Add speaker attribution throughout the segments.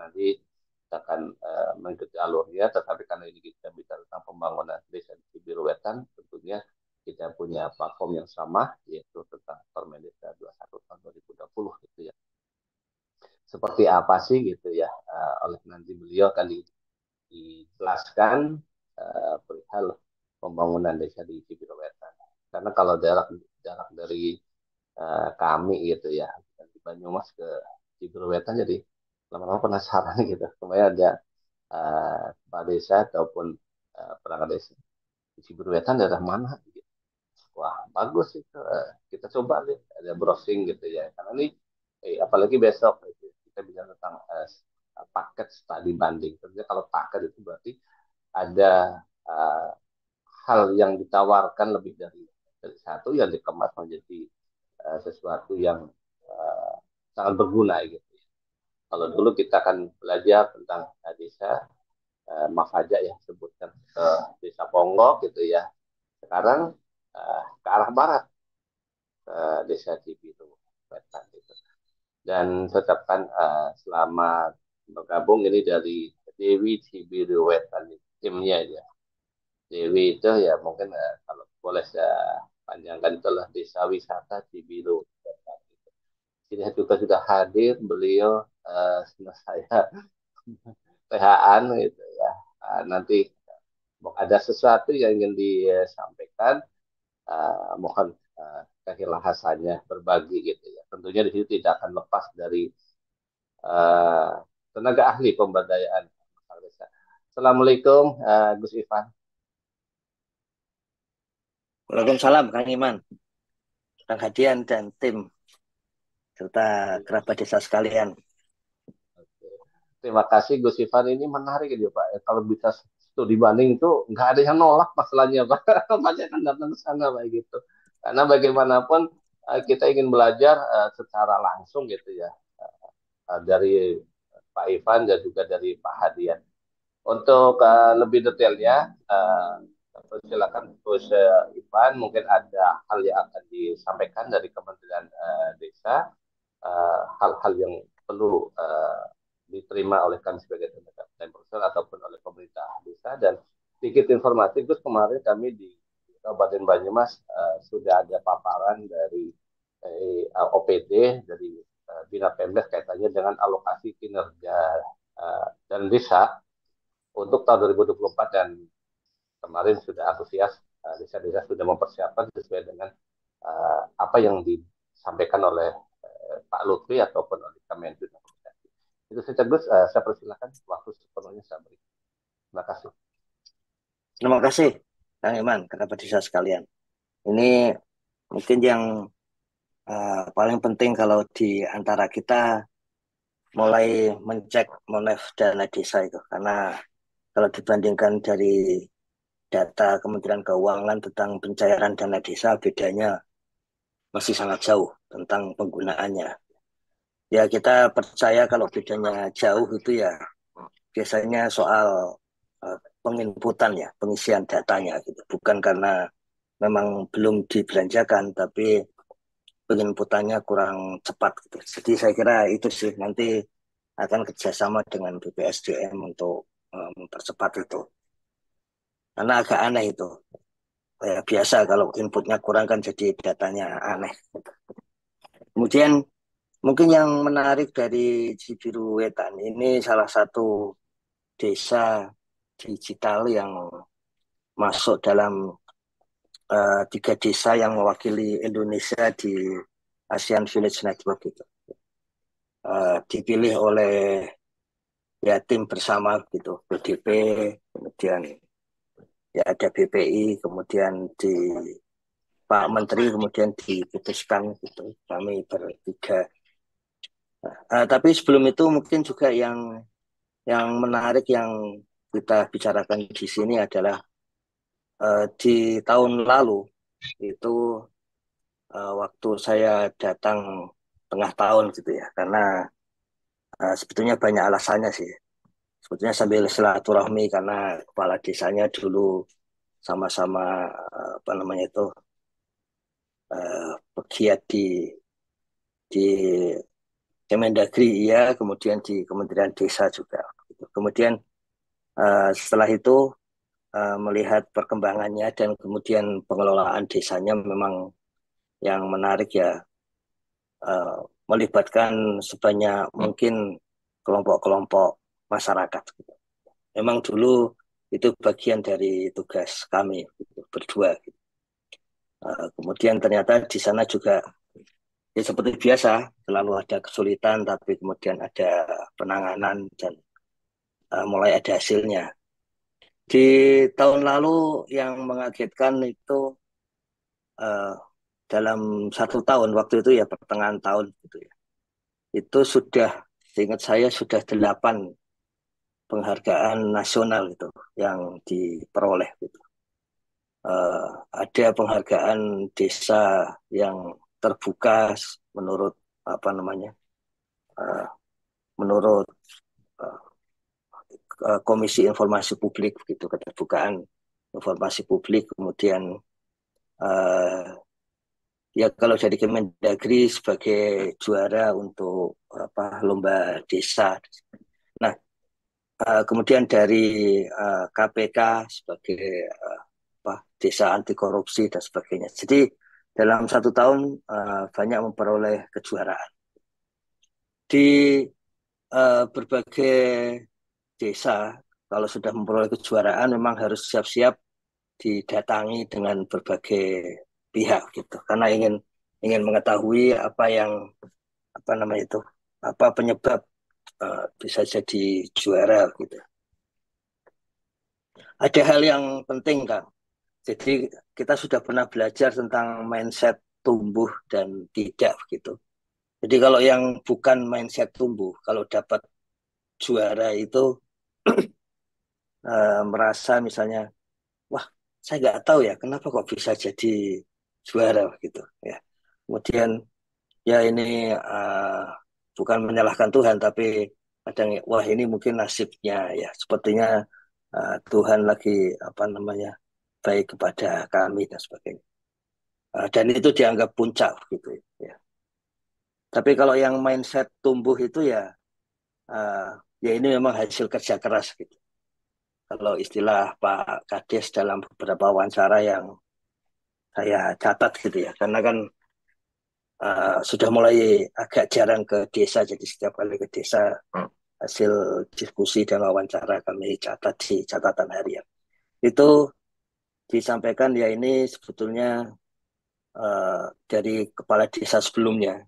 Speaker 1: nanti kita akan mengikuti alurnya, tetapi karena ini kita bicara tentang pembangunan desa di Cibiruetan, tentunya kita punya platform yang sama, yaitu tentang Permen Desa 21 tahun 2020 gitu ya. Seperti apa sih gitu ya, oleh nanti beliau akan dijelaskan perihal pembangunan desa di Cibiruetan. Karena kalau jarak dari kami gitu ya, dari Banyumas ke Cibiruetan, jadi lama-lama penasaran gitu. Kemudian ada kepala desa ataupun perangkat desa di Cibiruetan daerah mana gitu. Wah, bagus itu. Kita coba deh ada browsing gitu ya. Karena ini apalagi besok gitu, kita bicara tentang paket studi banding. Tentunya kalau paket itu berarti ada hal yang ditawarkan lebih dari satu yang dikemas menjadi sesuatu yang uh, sangat berguna gitu. Kalau dulu kita akan belajar tentang desa Mafaja ya sebutkan desa Ponggok gitu ya. Sekarang ke arah barat desa Cibiru Wetan gitu. Dan tetapkan selama bergabung ini dari Dewi Cibiru Wetan timnya ya. Dewi itu ya mungkin kalau boleh saya panjangkan itulah desa wisata Cibiru. Ini juga sudah hadir beliau saya THAN gitu ya. Nanti ada sesuatu yang ingin disampaikan, mohon kehilasannya berbagi gitu ya. Tentunya di situ tidak akan lepas dari tenaga ahli pemberdayaan. Assalamualaikum Gus Ivan.
Speaker 2: Waalaikumsalam, Kang Iman, Kang Hadian, dan tim, serta kerabat desa sekalian.
Speaker 1: Terima kasih Gus Ivan, ini menarik gitu Pak. Kalau bisa studi banding itu nggak ada yang nolak masalahnya Pak. Banyak kan datang ke sana Pak gitu. Karena bagaimanapun kita ingin belajar secara langsung gitu ya, dari Pak Ivan dan juga dari Pak Hadian. Untuk lebih detailnya, silakan Gus Ivan, mungkin ada hal yang akan disampaikan dari Kementerian Desa, hal-hal yang perlu diterima oleh kami sebagai tenaga profesional ataupun oleh pemerintah desa. Dan sedikit informasi, Gus, kemarin kami di Kabupaten Banyumas sudah ada paparan dari OPD dari Bina Pemdes kaitannya dengan alokasi kinerja dan desa untuk tahun 2024, dan kemarin sudah antusias desa-desa sudah mempersiapkan sesuai dengan apa yang disampaikan oleh Pak Lutfi ataupun oleh Kementerian. Itu saja Gus, saya persilakan waktu sepenuhnya saya beri. Terima kasih.
Speaker 2: Terima kasih, Kang Iman, kerabat desa sekalian. Ini mungkin yang paling penting kalau di antara kita mulai mencek monef dana desa itu. Karena kalau dibandingkan dari data Kementerian Keuangan tentang pencairan dana desa, bedanya masih sangat jauh tentang penggunaannya. Ya kita percaya kalau bedanya jauh itu ya biasanya soal eh, penginputan ya, pengisian datanya gitu. Bukan karena memang belum dibelanjakan, tapi penginputannya kurang cepat gitu. Jadi saya kira itu sih nanti akan kerjasama dengan BPSDM untuk mempercepat itu. Karena agak aneh itu. Ya, biasa kalau inputnya kurang kan jadi datanya aneh. Kemudian mungkin yang menarik dari Cibiru Wetan ini salah satu desa digital yang masuk dalam tiga desa yang mewakili Indonesia di ASEAN Village Network itu. Dipilih oleh ya tim bersama gitu, BDP, kemudian ya ada BPI, kemudian di Pak Menteri, kemudian diputuskan gitu. Kami bertiga. Tapi sebelum itu mungkin juga yang menarik yang kita bicarakan di sini adalah di tahun lalu itu waktu saya datang tengah tahun gitu ya, karena sebetulnya banyak alasannya sih. Sebetulnya sambil silaturahmi karena kepala desanya dulu sama-sama apa namanya itu pegiat di Kemendagri iya, kemudian di Kementerian Desa juga. Gitu. Kemudian setelah itu melihat perkembangannya dan kemudian pengelolaan desanya memang yang menarik ya, eh, melibatkan sebanyak mungkin kelompok-kelompok masyarakat. Gitu. Memang dulu itu bagian dari tugas kami gitu, berdua. Gitu. Kemudian ternyata di sana juga ya seperti biasa selalu ada kesulitan, tapi kemudian ada penanganan dan mulai ada hasilnya. Di tahun lalu yang mengagetkan itu eh, dalam 1 tahun waktu itu ya pertengahan tahun gitu ya. Itu sudah, seingat saya sudah 8 penghargaan nasional itu yang diperoleh gitu. Eh, ada penghargaan desa yang terbuka menurut apa namanya, eh, menurut eh, Komisi Informasi Publik gitu, keterbukaan informasi publik. Kemudian eh, ya kalau jadi Kemendagri sebagai juara untuk apa lomba desa. Nah, kemudian dari KPK sebagai apa desa anti korupsi dan sebagainya. Jadi dalam 1 tahun banyak memperoleh kejuaraan di berbagai desa. Kalau sudah memperoleh kejuaraan, memang harus siap-siap didatangi dengan berbagai pihak gitu, karena ingin ingin mengetahui apa yang apa namanya itu apa penyebab bisa jadi juara gitu. Ada hal yang penting Kang. Jadi kita sudah pernah belajar tentang mindset tumbuh dan tidak gitu. Jadi kalau yang bukan mindset tumbuh, kalau dapat juara itu merasa misalnya, wah saya nggak tahu ya kenapa kok bisa jadi juara gitu ya. Kemudian ya ini bukan menyalahkan Tuhan, tapi kadang wah ini mungkin nasibnya ya. Sepertinya Tuhan lagi apa namanya baik kepada kami dan sebagainya. Dan itu dianggap puncak gitu ya. Tapi kalau yang mindset tumbuh itu ya uh, ya ini memang hasil kerja keras gitu. Kalau istilah Pak Kades dalam beberapa wawancara yang saya catat gitu ya, karena kan sudah mulai agak jarang ke desa, jadi setiap kali ke desa hasil diskusi dan wawancara kami catat di catatan harian. Itu disampaikan ya ini sebetulnya dari kepala desa sebelumnya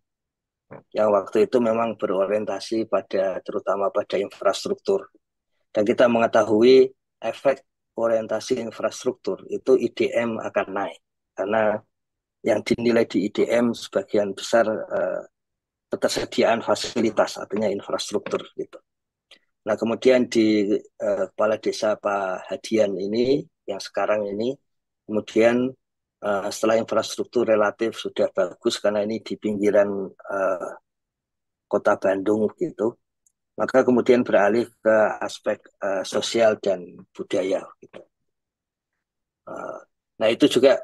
Speaker 2: yang waktu itu memang berorientasi pada terutama pada infrastruktur. Dan kita mengetahui efek orientasi infrastruktur itu IDM akan naik karena yang dinilai di IDM sebagian besar ketersediaan fasilitas artinya infrastruktur gitu. Nah, kemudian di kepala desa Pak Hadian ini yang sekarang ini, kemudian setelah infrastruktur relatif sudah bagus karena ini di pinggiran uh, kota Bandung gitu, maka kemudian beralih ke aspek sosial dan budaya. Gitu. Uh, nah, itu juga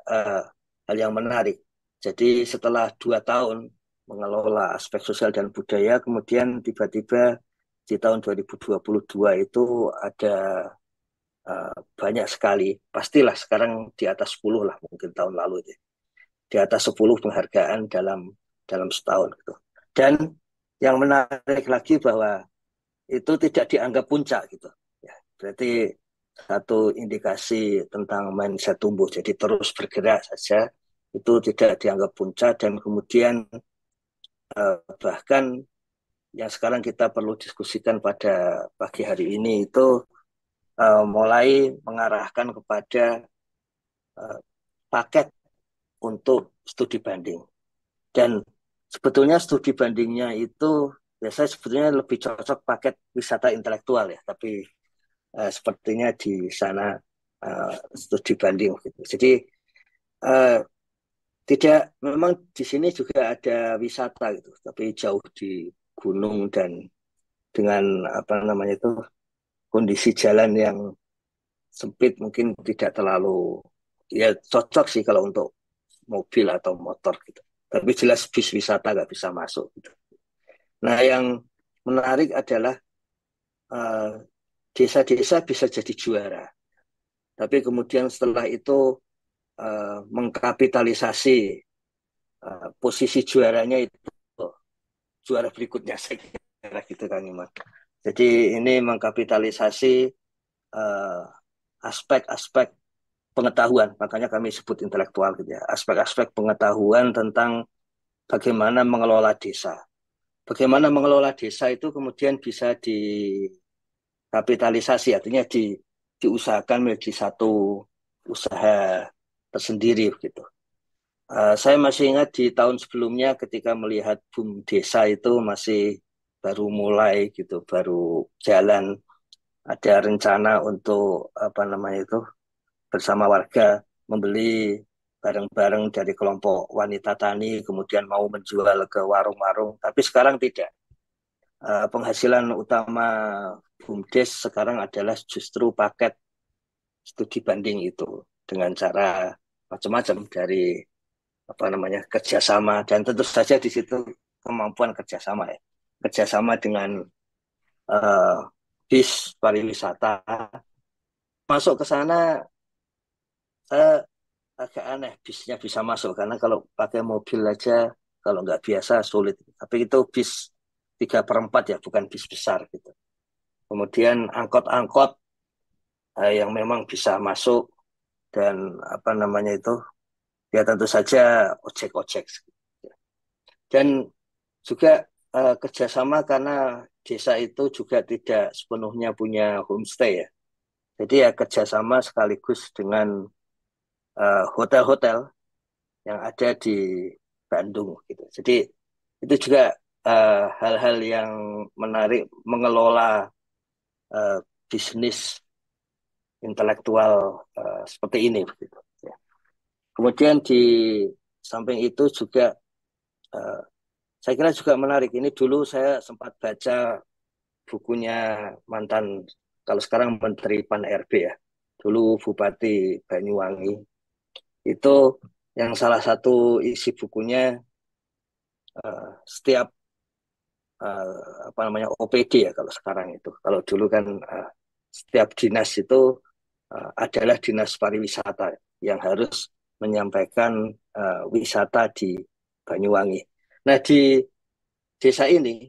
Speaker 2: hal yang menarik. Jadi setelah 2 tahun mengelola aspek sosial dan budaya, kemudian tiba-tiba di tahun 2022 itu ada banyak sekali, pastilah sekarang di atas 10 lah mungkin tahun lalu itu. Di atas 10 penghargaan dalam dalam setahun gitu. Dan yang menarik lagi bahwa itu tidak dianggap puncak gitu. Ya, berarti satu indikasi tentang mindset tumbuh. Jadi terus bergerak saja itu tidak dianggap puncak dan kemudian bahkan yang sekarang kita perlu diskusikan pada pagi hari ini itu mulai mengarahkan kepada uh, paket untuk studi banding. Dan sebetulnya studi bandingnya itu ya saya sebetulnya lebih cocok paket wisata intelektual ya, tapi sepertinya di sana studi banding gitu. Jadi uh, tidak memang di sini juga ada wisata gitu, tapi jauh di gunung dan dengan apa namanya itu kondisi jalan yang sempit mungkin tidak terlalu ya cocok sih kalau untuk mobil atau motor gitu. Tapi jelas bis wisata nggak bisa masuk gitu. Nah, yang menarik adalah eh, desa-desa bisa jadi juara, tapi kemudian setelah itu mengkapitalisasi posisi juaranya itu juara berikutnya saya kira gitu kan Iman. Jadi ini mengkapitalisasi eh, aspek-aspek pengetahuan, makanya kami sebut intelektual gitu ya, aspek-aspek pengetahuan tentang bagaimana mengelola desa. Bagaimana mengelola desa itu kemudian bisa dikapitalisasi, artinya diusahakan menjadi satu usaha tersendiri gitu. Saya masih ingat di tahun sebelumnya ketika melihat boom desa itu masih baru mulai gitu, baru jalan. Ada rencana untuk apa namanya itu bersama warga membeli barang-barang dari kelompok wanita tani, kemudian mau menjual ke warung-warung. Tapi sekarang tidak. Penghasilan utama BUMDes sekarang adalah justru paket studi banding itu dengan cara macam-macam dari apa namanya kerjasama dan tentu saja di situ kemampuan kerjasama ya kerjasama dengan uh, bis pariwisata masuk ke sana saya agak aneh bisnya bisa masuk karena kalau pakai mobil aja kalau nggak biasa sulit tapi itu bis 3/4 ya bukan bis besar gitu kemudian angkot-angkot yang memang bisa masuk dan apa namanya itu ya tentu saja ojek-ojek dan juga kerjasama karena desa itu juga tidak sepenuhnya punya homestay ya. Jadi ya kerjasama sekaligus dengan hotel-hotel yang ada di Bandung gitu. Jadi itu juga hal-hal yang menarik mengelola uh, bisnis intelektual seperti ini begitu. Ya. Kemudian di samping itu juga uh, saya kira juga menarik. Ini dulu saya sempat baca bukunya mantan kalau sekarang Menteri Pan RB ya. Dulu Bupati Banyuwangi. Itu yang salah satu isi bukunya setiap apa namanya OPD ya kalau sekarang itu. Kalau dulu kan setiap dinas itu adalah dinas pariwisata yang harus menyampaikan wisata di Banyuwangi. Nah, di desa ini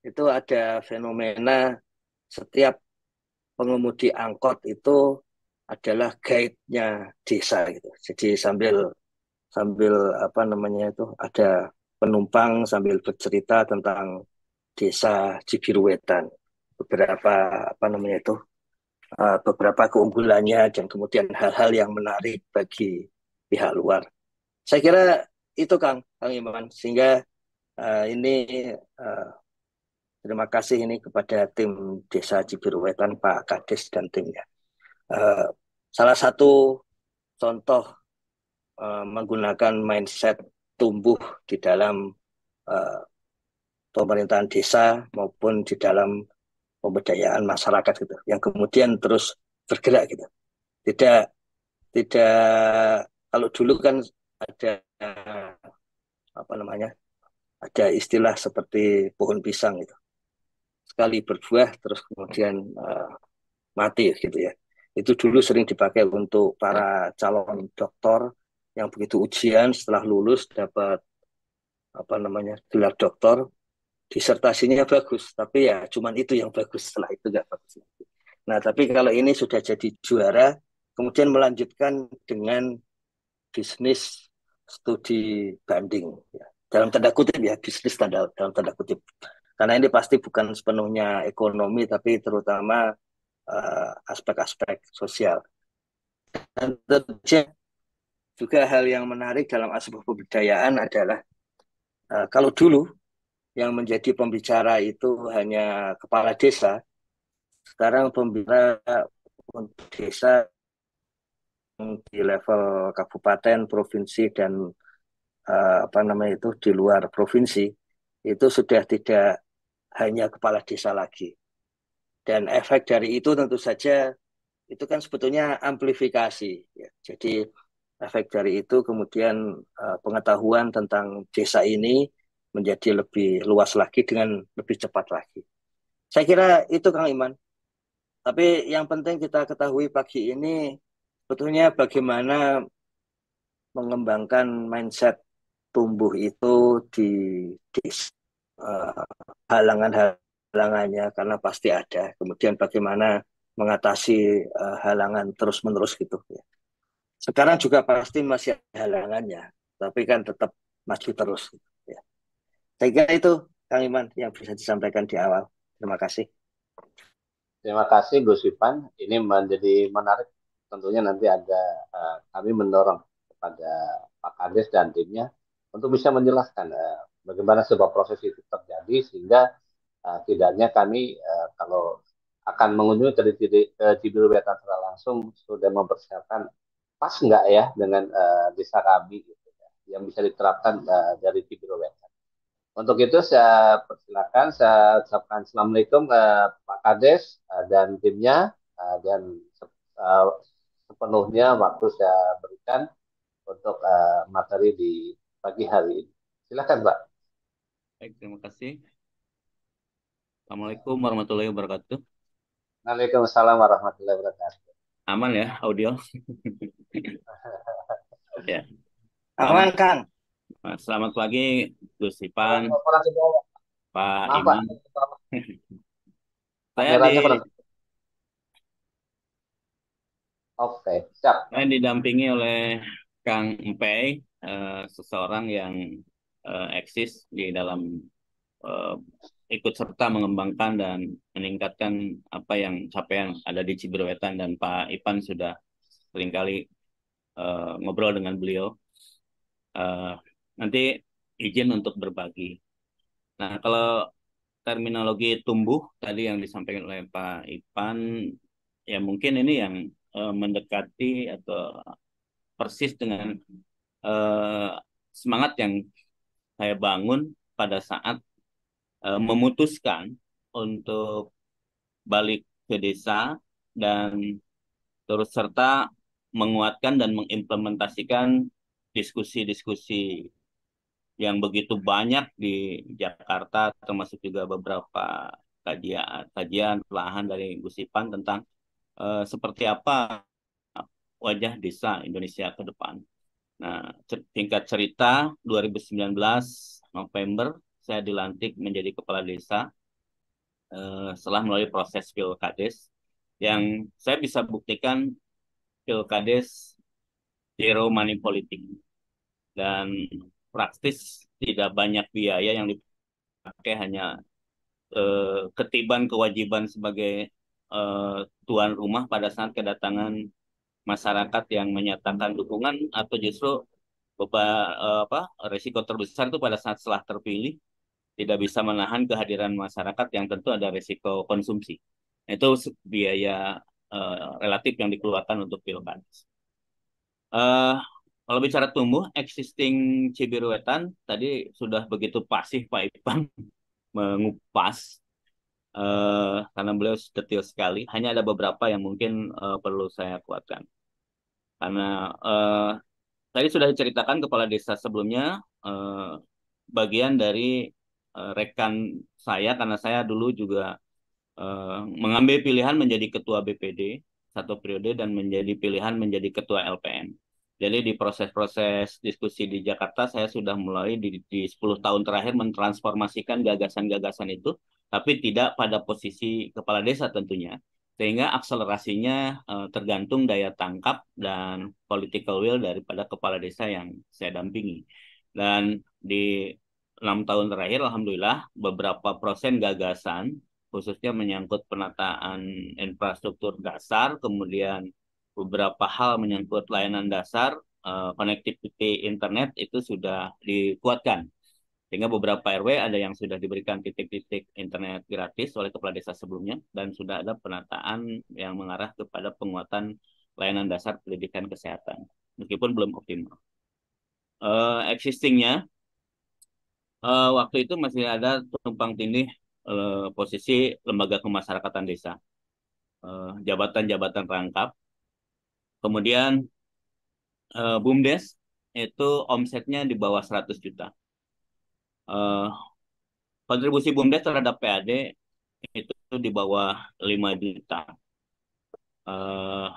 Speaker 2: itu ada fenomena setiap pengemudi angkot itu adalah guide-nya desa gitu. Jadi sambil sambil apa namanya itu ada penumpang sambil bercerita tentang desa Cibiruwetan. Beberapa apa namanya itu beberapa keunggulannya dan kemudian hal-hal yang menarik bagi pihak luar. Saya kira itu Kang Iman sehingga ini uh, terima kasih ini kepada tim Desa Cibiruwetan Pak Kades dan timnya. Uh, Salah satu contoh menggunakan mindset tumbuh di dalam uh, pemerintahan desa maupun di dalam pemberdayaan masyarakat gitu, yang kemudian terus bergerak gitu. Tidak tidak kalau dulu kan ada apa namanya ada istilah seperti pohon pisang gitu, sekali berbuah terus kemudian mati gitu ya. Itu dulu sering dipakai untuk para calon doktor yang begitu ujian setelah lulus dapat apa namanya gelar doktor disertasinya bagus tapi ya cuman itu yang bagus setelah itu nggak bagus. Nah tapi kalau ini sudah jadi juara kemudian melanjutkan dengan bisnis studi banding ya. Dalam tanda kutip ya bisnis dalam tanda kutip karena ini pasti bukan sepenuhnya ekonomi tapi terutama aspek-aspek sosial dan tentunya juga hal yang menarik dalam aspek pemberdayaan adalah kalau dulu yang menjadi pembicara itu hanya kepala desa, sekarang pembicara untuk desa di level kabupaten, provinsi dan apa namanya itu di luar provinsi itu sudah tidak hanya kepala desa lagi. Dan efek dari itu tentu saja itu kan sebetulnya amplifikasi. Ya. Jadi efek dari itu kemudian pengetahuan tentang desa ini menjadi lebih luas lagi dengan lebih cepat lagi. Saya kira itu Kang Iman. Tapi yang penting kita ketahui pagi ini sebetulnya bagaimana mengembangkan mindset tumbuh itu di halangan-halangannya karena pasti ada. Kemudian bagaimana mengatasi halangan terus-menerus gitu ya. Sekarang juga pasti masih ada halangannya, tapi kan tetap maju terus gitu, ya. Saya kira itu Kang Iman yang bisa disampaikan di awal. Terima kasih.
Speaker 1: Terima kasih Gus Ipan. Ini menjadi menarik. Tentunya nanti ada kami mendorong kepada Pak Kades dan timnya untuk bisa menjelaskan bagaimana sebuah proses itu terjadi sehingga tidaknya kami kalau akan mengunjungi ke Cibiru Wetan secara langsung sudah mempersiapkan pas nggak ya dengan desa kami gitu, ya, yang bisa diterapkan dari Cibiru Wetan. Untuk itu saya persilakan, saya ucapkan Assalamualaikum ke Pak Kades dan timnya, dan uh, sepenuhnya waktu saya berikan untuk materi di pagi hari ini. Silakan Pak.
Speaker 3: Baik, terima kasih. Assalamualaikum warahmatullahi wabarakatuh.
Speaker 1: Waalaikumsalam warahmatullahi wabarakatuh.
Speaker 3: Aman ya audio? Ya,
Speaker 2: Aman
Speaker 3: selamat,
Speaker 2: Kang.
Speaker 3: selamat pagi Gus Ipan, Pak
Speaker 1: Maaf Pak,
Speaker 3: Iman. Saya di
Speaker 1: kameranya kurang. Oke, siap.
Speaker 3: saya didampingi oleh Kang Empei, seseorang yang eksis di dalam eh, ikut serta mengembangkan dan meningkatkan apa yang capaian ada di Ciberwetan, dan Pak Ipan sudah seringkali ngobrol dengan beliau. Eh, Nanti izin untuk berbagi. Nah, kalau terminologi tumbuh tadi yang disampaikan oleh Pak Ipan, ya mungkin ini yang mendekati atau persis dengan eh, semangat yang saya bangun pada saat memutuskan untuk balik ke desa dan turut serta menguatkan dan mengimplementasikan diskusi-diskusi yang begitu banyak di Jakarta, termasuk juga beberapa kajian kajian perlahan dari Gus Ipan tentang seperti apa wajah desa Indonesia ke depan. Nah, singkat cerita, 2019 November saya dilantik menjadi kepala desa setelah melalui proses Pilkades yang saya bisa buktikan Pilkades zero money politik dan praktis tidak banyak biaya yang dipakai, hanya ketiban kewajiban sebagai tuan rumah pada saat kedatangan masyarakat yang menyatakan dukungan, atau justru resiko terbesar itu pada saat setelah terpilih tidak bisa menahan kehadiran masyarakat yang tentu ada resiko konsumsi. Itu biaya relatif yang dikeluarkan untuk pilkades. Eh, Kalau bicara tumbuh, existing Cibiruetan tadi sudah begitu pasif Pak Ipan mengupas, karena beliau detail sekali. Hanya ada beberapa yang mungkin perlu saya kuatkan. Karena tadi sudah diceritakan kepala desa sebelumnya, bagian dari rekan saya, karena saya dulu juga mengambil pilihan menjadi ketua BPD satu periode dan menjadi pilihan menjadi ketua LPM. Jadi di proses-proses diskusi di Jakarta saya sudah mulai di 10 tahun terakhir mentransformasikan gagasan-gagasan itu, tapi tidak pada posisi kepala desa tentunya. Sehingga akselerasinya tergantung daya tangkap dan political will daripada kepala desa yang saya dampingi. Dan di 6 tahun terakhir, alhamdulillah, beberapa persen gagasan khususnya menyangkut penataan infrastruktur dasar, kemudian beberapa hal menyangkut layanan dasar, connectivity internet itu sudah dikuatkan. Sehingga beberapa RW ada yang sudah diberikan titik-titik internet gratis oleh kepala desa sebelumnya, dan sudah ada penataan yang mengarah kepada penguatan layanan dasar pendidikan kesehatan, meskipun belum optimal. Existingnya, waktu itu masih ada tumpang tindih posisi lembaga kemasyarakatan desa, jabatan-jabatan rangkap. Kemudian BUMDes itu omsetnya di bawah 100 juta. Eh, Kontribusi BUMDes terhadap PAD itu di bawah 5 juta. Eh,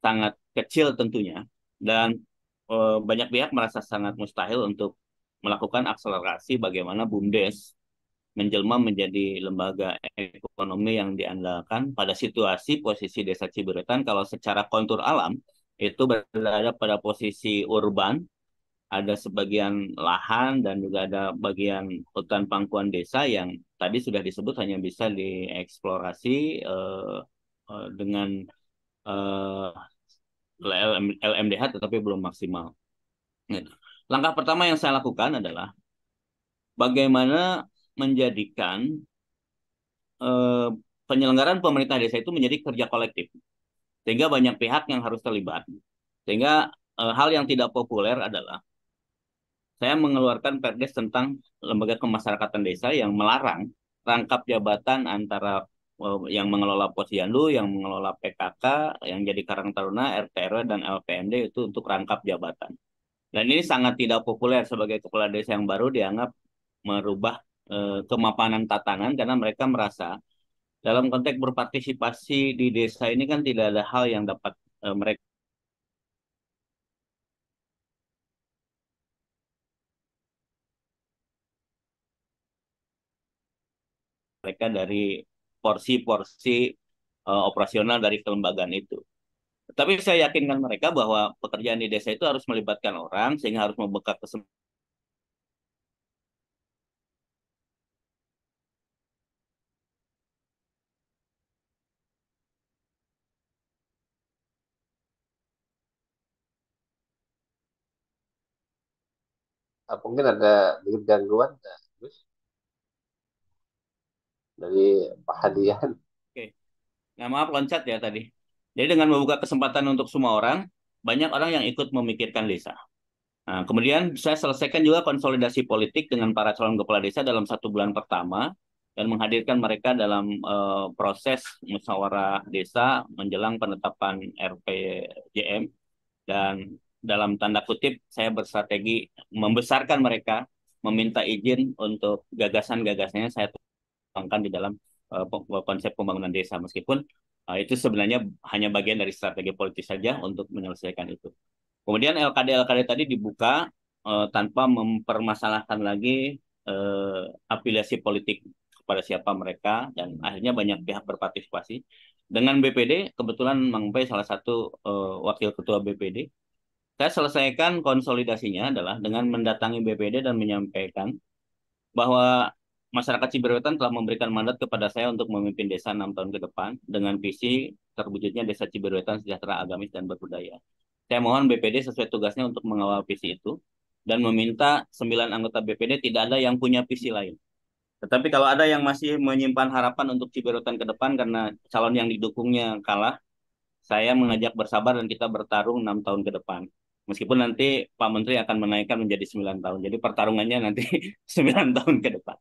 Speaker 3: Sangat kecil tentunya. Dan banyak pihak merasa sangat mustahil untuk melakukan akselerasi bagaimana BUMDes menjelma menjadi lembaga ekonomi yang diandalkan pada situasi posisi Desa Ciberutan kalau secara kontur alam itu berada pada posisi urban, ada sebagian lahan dan juga ada bagian hutan pangkuan desa yang tadi sudah disebut hanya bisa dieksplorasi dengan eh, LMDH tetapi belum maksimal. Gitu. Langkah pertama yang saya lakukan adalah bagaimana menjadikan eh, penyelenggaraan pemerintah desa itu menjadi kerja kolektif, sehingga banyak pihak yang harus terlibat. Sehingga hal yang tidak populer adalah saya mengeluarkan Perdes tentang lembaga kemasyarakatan desa yang melarang rangkap jabatan antara yang mengelola Posyandu, yang mengelola PKK, yang jadi Karang Taruna, RT RW dan LPMD itu untuk rangkap jabatan. Dan ini sangat tidak populer sebagai kepala desa yang baru dianggap merubah kemapanan tatanan karena mereka merasa dalam konteks berpartisipasi di desa ini kan tidak ada hal yang dapat mereka dari porsi-porsi operasional dari kelembagaan itu. Tapi saya yakinkan mereka bahwa pekerjaan di desa itu harus melibatkan orang sehingga harus membuka kesempatan
Speaker 1: Mungkin ada sedikit gangguan Gus, dari Pak Hadian.
Speaker 3: Oke. Nah, maaf loncat ya tadi. Jadi dengan membuka kesempatan untuk semua orang, banyak orang yang ikut memikirkan desa. Nah, kemudian saya selesaikan juga konsolidasi politik dengan para calon kepala desa dalam 1 bulan pertama dan menghadirkan mereka dalam proses musyawarah desa menjelang penetapan RPJM dan dalam tanda kutip saya bersrategi membesarkan mereka, meminta izin untuk gagasan-gagasannya saya tuangkan di dalam konsep pembangunan desa meskipun itu sebenarnya hanya bagian dari strategi politis saja untuk menyelesaikan itu. Kemudian LKD-LKD tadi dibuka tanpa mempermasalahkan lagi afiliasi politik kepada siapa mereka dan akhirnya banyak pihak berpartisipasi. Dengan BPD, kebetulan Mang Pei salah satu wakil ketua BPD, saya selesaikan konsolidasinya adalah dengan mendatangi BPD dan menyampaikan bahwa masyarakat Ciberuetan telah memberikan mandat kepada saya untuk memimpin desa 6 tahun ke depan dengan visi terwujudnya desa Ciberuetan sejahtera, agamis, dan berbudaya. Saya mohon BPD sesuai tugasnya untuk mengawal visi itu dan meminta 9 anggota BPD tidak ada yang punya visi lain. Tetapi kalau ada yang masih menyimpan harapan untuk Ciberuetan ke depan karena calon yang didukungnya kalah, saya mengajak bersabar dan kita bertarung 6 tahun ke depan. Meskipun nanti Pak Menteri akan menaikkan menjadi 9 tahun. Jadi pertarungannya nanti 9 tahun ke depan.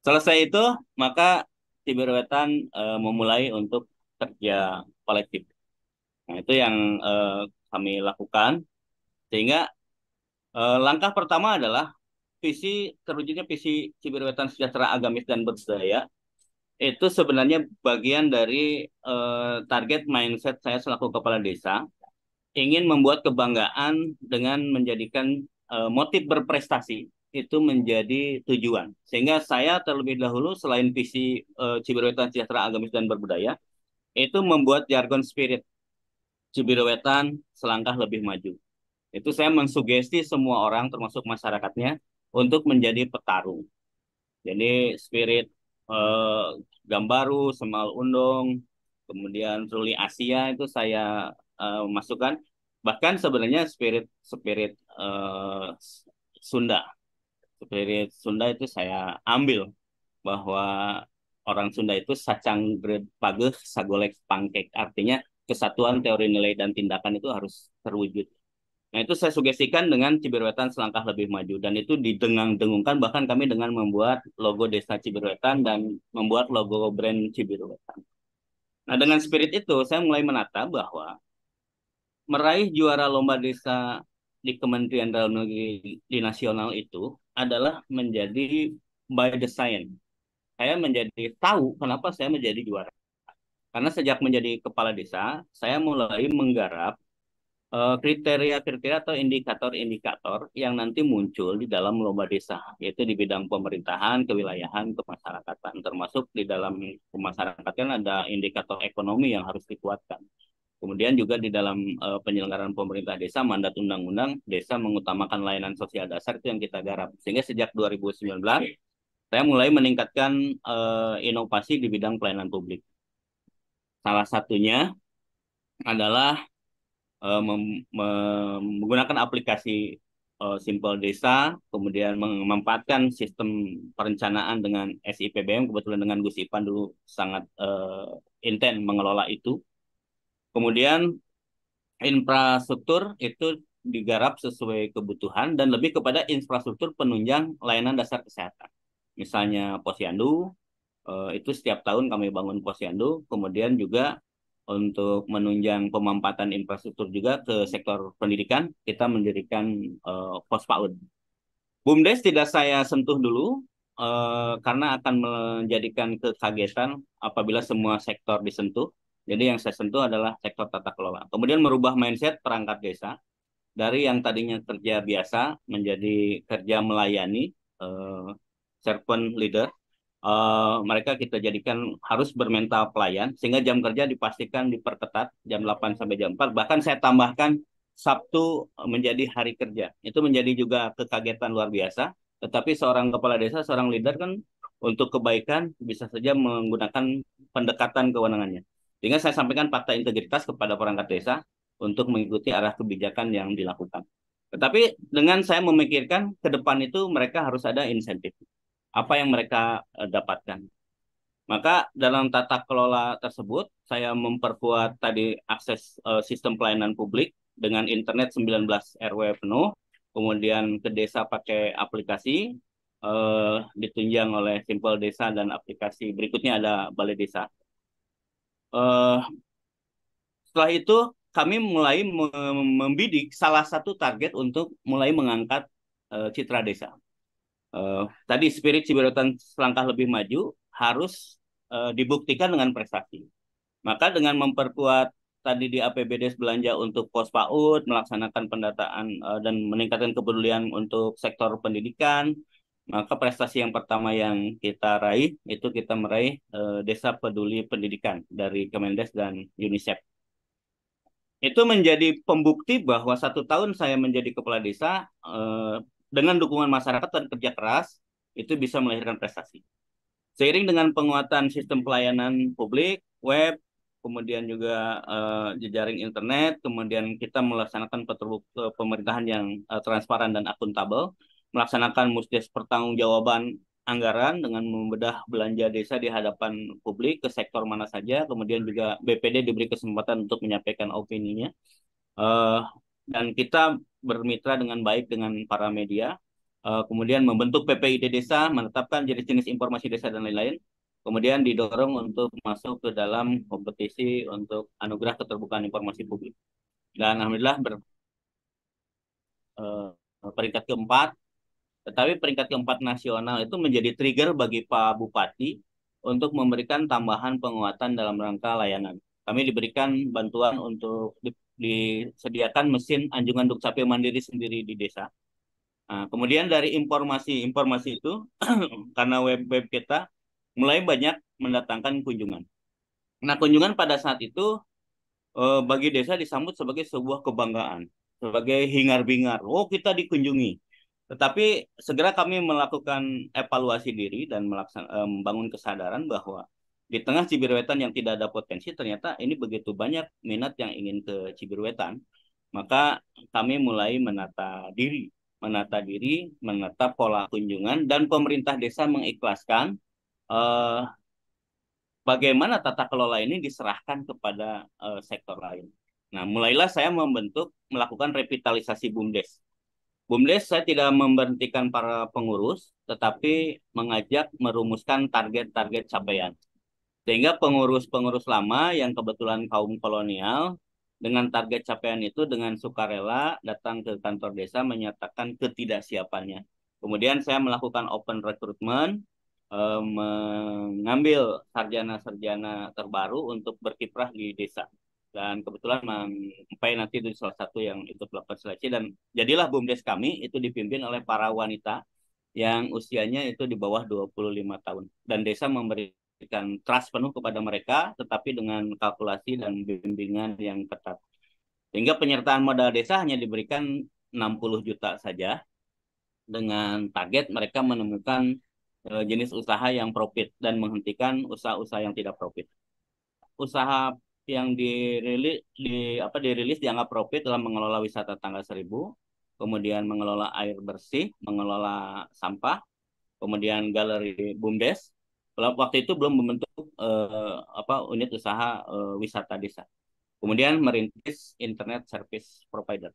Speaker 3: Selesai itu, maka Ciberuetan memulai untuk kerja kolektif. Nah, itu yang kami lakukan. Sehingga langkah pertama adalah terwujudnya visi Ciberuetan sejahtera, agamis, dan berbudaya. Itu sebenarnya bagian dari target mindset saya selaku kepala desa ingin membuat kebanggaan dengan menjadikan motif berprestasi itu menjadi tujuan. Sehingga saya terlebih dahulu selain visi Cibiruetan sejahtera, agamis, dan berbudaya, itu membuat jargon spirit Cibiruetan selangkah lebih maju. Itu saya mensugesti semua orang termasuk masyarakatnya untuk menjadi petarung. Jadi spirit eh, Gambaru, Semal Undong, kemudian Truli Asia itu saya masukkan. Bahkan sebenarnya spirit spirit Sunda, spirit Sunda itu saya ambil bahwa orang Sunda itu sacang gred pageh sagolek pangkek, artinya kesatuan teori nilai dan tindakan itu harus terwujud. Nah, itu saya sugestikan dengan Cibiruetan selangkah lebih maju. Dan itu didengang-dengungkan bahkan kami dengan membuat logo Desa Cibiruetan dan membuat logo brand Cibiruetan. Nah, dengan spirit itu, saya mulai menata bahwa meraih juara lomba desa di Kementerian Dalam Negeri di nasional itu adalah menjadi by design. Saya menjadi tahu kenapa saya menjadi juara. Karena sejak menjadi kepala desa, saya mulai menggarap kriteria-kriteria atau indikator-indikator yang nanti muncul di dalam lomba desa, yaitu di bidang pemerintahan, kewilayahan, kemasyarakatan, termasuk di dalam kemasyarakatan ada indikator ekonomi yang harus dikuatkan. Kemudian juga di dalam penyelenggaraan pemerintah desa, mandat undang-undang desa mengutamakan layanan sosial dasar itu yang kita garap. Sehingga sejak 2019, saya mulai meningkatkan inovasi di bidang pelayanan publik. Salah satunya adalah menggunakan aplikasi Simpel Desa, kemudian memanfaatkan sistem perencanaan dengan SIPBM, kebetulan dengan Gus Ipan dulu sangat intent mengelola itu. Kemudian infrastruktur itu digarap sesuai kebutuhan dan lebih kepada infrastruktur penunjang layanan dasar kesehatan. Misalnya Posyandu, itu setiap tahun kami bangun Posyandu, kemudian juga untuk menunjang pemampatan infrastruktur juga ke sektor pendidikan, kita mendirikan pos PAUD. BUMDes tidak saya sentuh dulu, karena akan menjadikan kekagetan apabila semua sektor disentuh. Jadi yang saya sentuh adalah sektor tata kelola. Kemudian merubah mindset perangkat desa, dari yang tadinya kerja biasa menjadi kerja melayani, servant leader. Mereka kita jadikan harus bermental pelayan, sehingga jam kerja dipastikan diperketat jam 8 sampai jam 4. Bahkan saya tambahkan Sabtu menjadi hari kerja. Itu menjadi juga kekagetan luar biasa. Tetapi seorang kepala desa, seorang leader kan untuk kebaikan bisa saja menggunakan pendekatan kewenangannya. Sehingga saya sampaikan fakta integritas kepada perangkat desa untuk mengikuti arah kebijakan yang dilakukan. Tetapi dengan saya memikirkan ke depan itu mereka harus ada insentif. Apa yang mereka dapatkan. Maka dalam tata kelola tersebut, saya memperkuat tadi akses sistem pelayanan publik dengan internet 19 RW penuh, kemudian ke desa pakai aplikasi, ditunjang oleh Simpel Desa dan aplikasi berikutnya ada Balai Desa. Setelah itu kami mulai membidik salah satu target untuk mulai mengangkat citra desa. Tadi spirit Cibiruetan selangkah lebih maju harus dibuktikan dengan prestasi. Maka dengan memperkuat tadi di APBD belanja untuk pos PAUD, melaksanakan pendataan dan meningkatkan kepedulian untuk sektor pendidikan, maka prestasi yang pertama yang kita raih itu kita meraih Desa Peduli Pendidikan dari Kemendes dan UNICEF. Itu menjadi pembukti bahwa 1 tahun saya menjadi kepala desa, dengan dukungan masyarakat dan kerja keras, itu bisa melahirkan prestasi. Seiring dengan penguatan sistem pelayanan publik, web, kemudian juga jejaring internet, kemudian kita melaksanakan pemerintahan yang transparan dan akuntabel, melaksanakan musdes pertanggungjawaban anggaran dengan membedah belanja desa di hadapan publik ke sektor mana saja, kemudian juga BPD diberi kesempatan untuk menyampaikan opininya. Dan kita bermitra dengan baik dengan para media, kemudian membentuk PPID desa, menetapkan jenis-jenis informasi desa dan lain-lain, kemudian didorong untuk masuk ke dalam kompetisi untuk anugerah keterbukaan informasi publik. Dan alhamdulillah peringkat keempat, tetapi peringkat keempat nasional itu menjadi trigger bagi Pak Bupati untuk memberikan tambahan penguatan dalam rangka layanan. Kami diberikan bantuan untuk disediakan mesin anjungan dukcapil mandiri sendiri di desa. Nah, kemudian dari informasi itu, karena web kita mulai banyak mendatangkan kunjungan. Nah, kunjungan pada saat itu bagi desa disambut sebagai sebuah kebanggaan, sebagai hingar-bingar. Oh, kita dikunjungi. Tetapi segera kami melakukan evaluasi diri dan membangun kesadaran bahwa di tengah Cibiruetan yang tidak ada potensi, ternyata ini begitu banyak minat yang ingin ke Cibiruetan. Maka kami mulai menata diri, menata pola kunjungan, dan pemerintah desa mengikhlaskan bagaimana tata kelola ini diserahkan kepada sektor lain. Nah, mulailah saya melakukan revitalisasi BUMDes. BUMDes saya tidak memberhentikan para pengurus, tetapi mengajak merumuskan target-target capaian. Sehingga pengurus-pengurus lama yang kebetulan kaum kolonial, dengan target capaian itu dengan sukarela datang ke kantor desa menyatakan ketidaksiapannya. Kemudian saya melakukan open recruitment, mengambil sarjana-sarjana terbaru untuk berkiprah di desa. Dan kebetulan sampai nanti itu salah satu yang ikut melakukan seleksi, dan jadilah BUMDes kami itu dipimpin oleh para wanita yang usianya itu di bawah 25 tahun. Dan desa memberikan trust penuh kepada mereka, tetapi dengan kalkulasi dan bimbingan yang ketat. Sehingga penyertaan modal desa hanya diberikan 60 juta saja, dengan target mereka menemukan jenis usaha yang profit dan menghentikan usaha-usaha yang tidak profit. Usaha yang dirilis dianggap profit dalam mengelola wisata Tanggal Seribu, kemudian mengelola air bersih, mengelola sampah, kemudian galeri BUMDes. Waktu itu belum membentuk unit usaha wisata desa. Kemudian merintis internet service provider.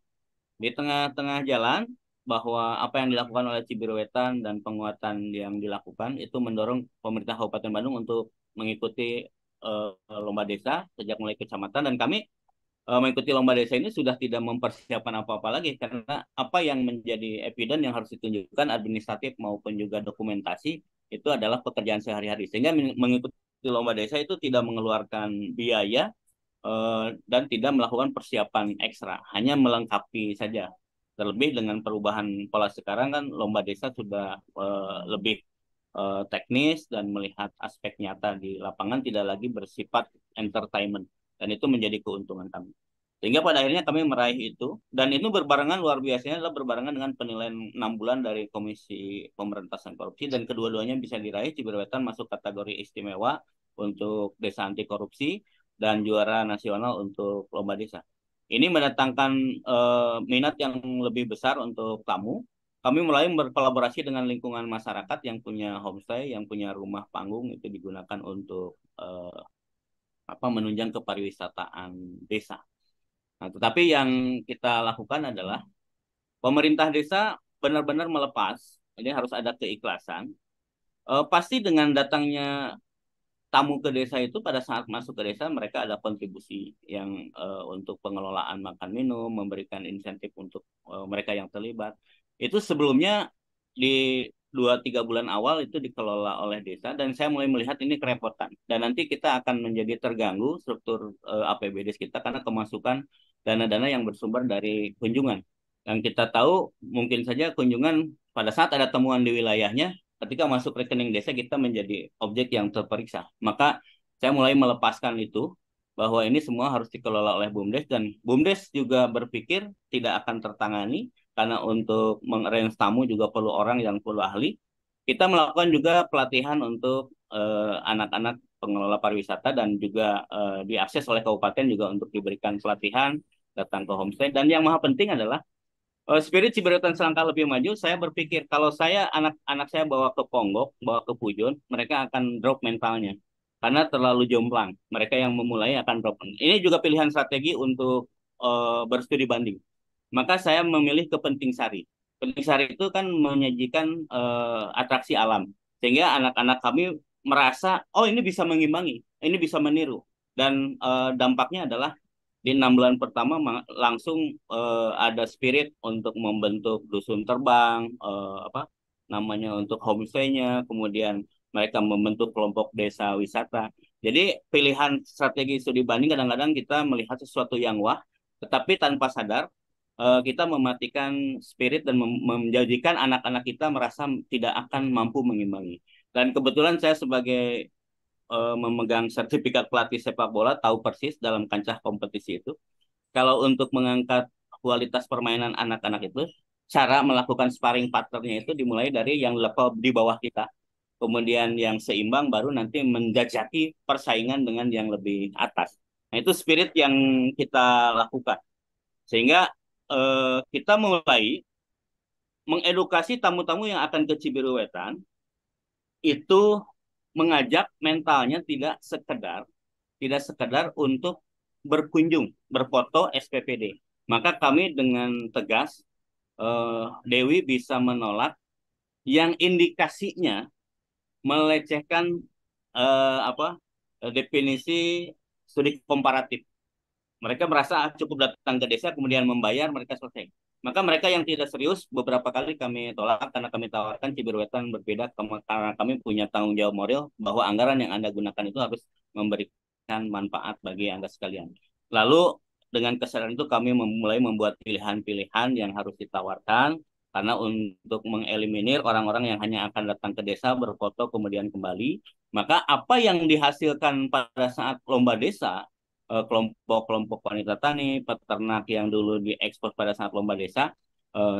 Speaker 3: Di tengah-tengah jalan, bahwa apa yang dilakukan oleh Cibiruetan dan penguatan yang dilakukan itu mendorong pemerintah Kabupaten Bandung untuk mengikuti lomba desa sejak mulai kecamatan, dan kami mengikuti lomba desa ini sudah tidak mempersiapkan apa-apa lagi, karena apa yang menjadi evidence yang harus ditunjukkan administratif maupun juga dokumentasi itu adalah pekerjaan sehari-hari, sehingga mengikuti lomba desa itu tidak mengeluarkan biaya dan tidak melakukan persiapan ekstra, hanya melengkapi saja. Terlebih dengan perubahan pola sekarang kan lomba desa sudah lebih teknis dan melihat aspek nyata di lapangan, tidak lagi bersifat entertainment, dan itu menjadi keuntungan kami. Sehingga pada akhirnya kami meraih itu, dan itu berbarengan, luar biasanya adalah berbarengan dengan penilaian 6 bulan dari Komisi Pemberantasan Korupsi, dan kedua-duanya bisa diraih. Ciberwetan masuk kategori istimewa untuk desa anti korupsi dan juara nasional untuk lomba desa. Ini mendatangkan minat yang lebih besar untuk tamu. Kami mulai berkolaborasi dengan lingkungan masyarakat yang punya homestay, yang punya rumah panggung, itu digunakan untuk menunjang kepariwisataan desa. Nah, tetapi yang kita lakukan adalah pemerintah desa benar-benar melepas, ini harus ada keikhlasan. Pasti dengan datangnya tamu ke desa itu, pada saat masuk ke desa mereka ada kontribusi yang untuk pengelolaan makan minum, memberikan insentif untuk mereka yang terlibat. Itu sebelumnya di 2-3 bulan awal itu dikelola oleh desa, dan saya mulai melihat ini kerepotan, dan nanti kita akan menjadi terganggu struktur APBD kita karena kemasukan dana-dana yang bersumber dari kunjungan. Yang kita tahu mungkin saja kunjungan pada saat ada temuan di wilayahnya, ketika masuk rekening desa kita menjadi objek yang terperiksa. Maka saya mulai melepaskan itu, bahwa ini semua harus dikelola oleh BUMDes, dan BUMDes juga berpikir tidak akan tertangani karena untuk mengarrange tamu juga perlu orang yang perlu ahli. Kita melakukan juga pelatihan untuk anak-anak pengelola pariwisata, dan juga diakses oleh kabupaten juga untuk diberikan pelatihan, datang ke homestay. Dan yang maha penting adalah spirit Cibereutan selangkah lebih maju. Saya berpikir kalau saya anak-anak saya bawa ke Ponggok, bawa ke Pujon, mereka akan drop mentalnya karena terlalu jomplang. Mereka yang memulai akan drop. Ini juga pilihan strategi untuk berstudi banding. Maka saya memilih ke Penting Sari. Penting Sari itu kan menyajikan atraksi alam, sehingga anak-anak kami merasa, oh ini bisa mengimbangi, ini bisa meniru, dan dampaknya adalah di 6 bulan pertama langsung ada spirit untuk membentuk dusun terbang, untuk homestay-nya, kemudian mereka membentuk kelompok desa wisata. Jadi pilihan strategi studi banding kadang-kadang kita melihat sesuatu yang wah, tetapi tanpa sadar kita mematikan spirit dan menjadikan anak-anak kita merasa tidak akan mampu mengimbangi. Dan kebetulan saya sebagai memegang sertifikat pelatih sepak bola, tahu persis dalam kancah kompetisi itu, kalau untuk mengangkat kualitas permainan anak-anak itu, cara melakukan sparring partnernya itu dimulai dari yang level di bawah kita, kemudian yang seimbang, baru nanti menjajaki persaingan dengan yang lebih atas. Nah, itu spirit yang kita lakukan. Sehingga kita mulai mengedukasi tamu-tamu yang akan ke Cibiruetan, itu mengajak mentalnya tidak sekedar untuk berkunjung, berfoto SPPD. Maka kami dengan tegas, Dewi bisa menolak yang indikasinya melecehkan definisi studi komparatif. Mereka merasa cukup datang ke desa kemudian membayar, mereka selesai. Maka mereka yang tidak serius beberapa kali kami tolak karena kami tawarkan Ciberwetan berbeda karena kami punya tanggung jawab moral bahwa anggaran yang Anda gunakan itu harus memberikan manfaat bagi Anda sekalian. Lalu dengan kesadaran itu kami mulai membuat pilihan-pilihan yang harus ditawarkan karena untuk mengeliminir orang-orang yang hanya akan datang ke desa berfoto kemudian kembali, maka apa yang dihasilkan pada saat lomba desa, kelompok-kelompok wanita tani, peternak yang dulu diekspos pada saat lomba desa,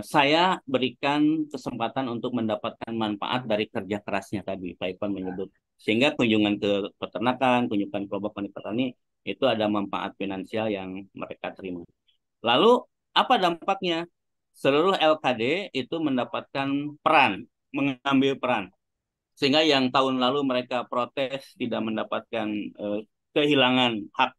Speaker 3: saya berikan kesempatan untuk mendapatkan manfaat dari kerja kerasnya tadi, Pak Ivan menyebut. Sehingga kunjungan ke peternakan, kunjungan kelompok wanita tani, itu ada manfaat finansial yang mereka terima. Lalu, apa dampaknya? Seluruh LKD itu mendapatkan peran, mengambil peran. Sehingga yang tahun lalu mereka protes tidak mendapatkan kehilangan hak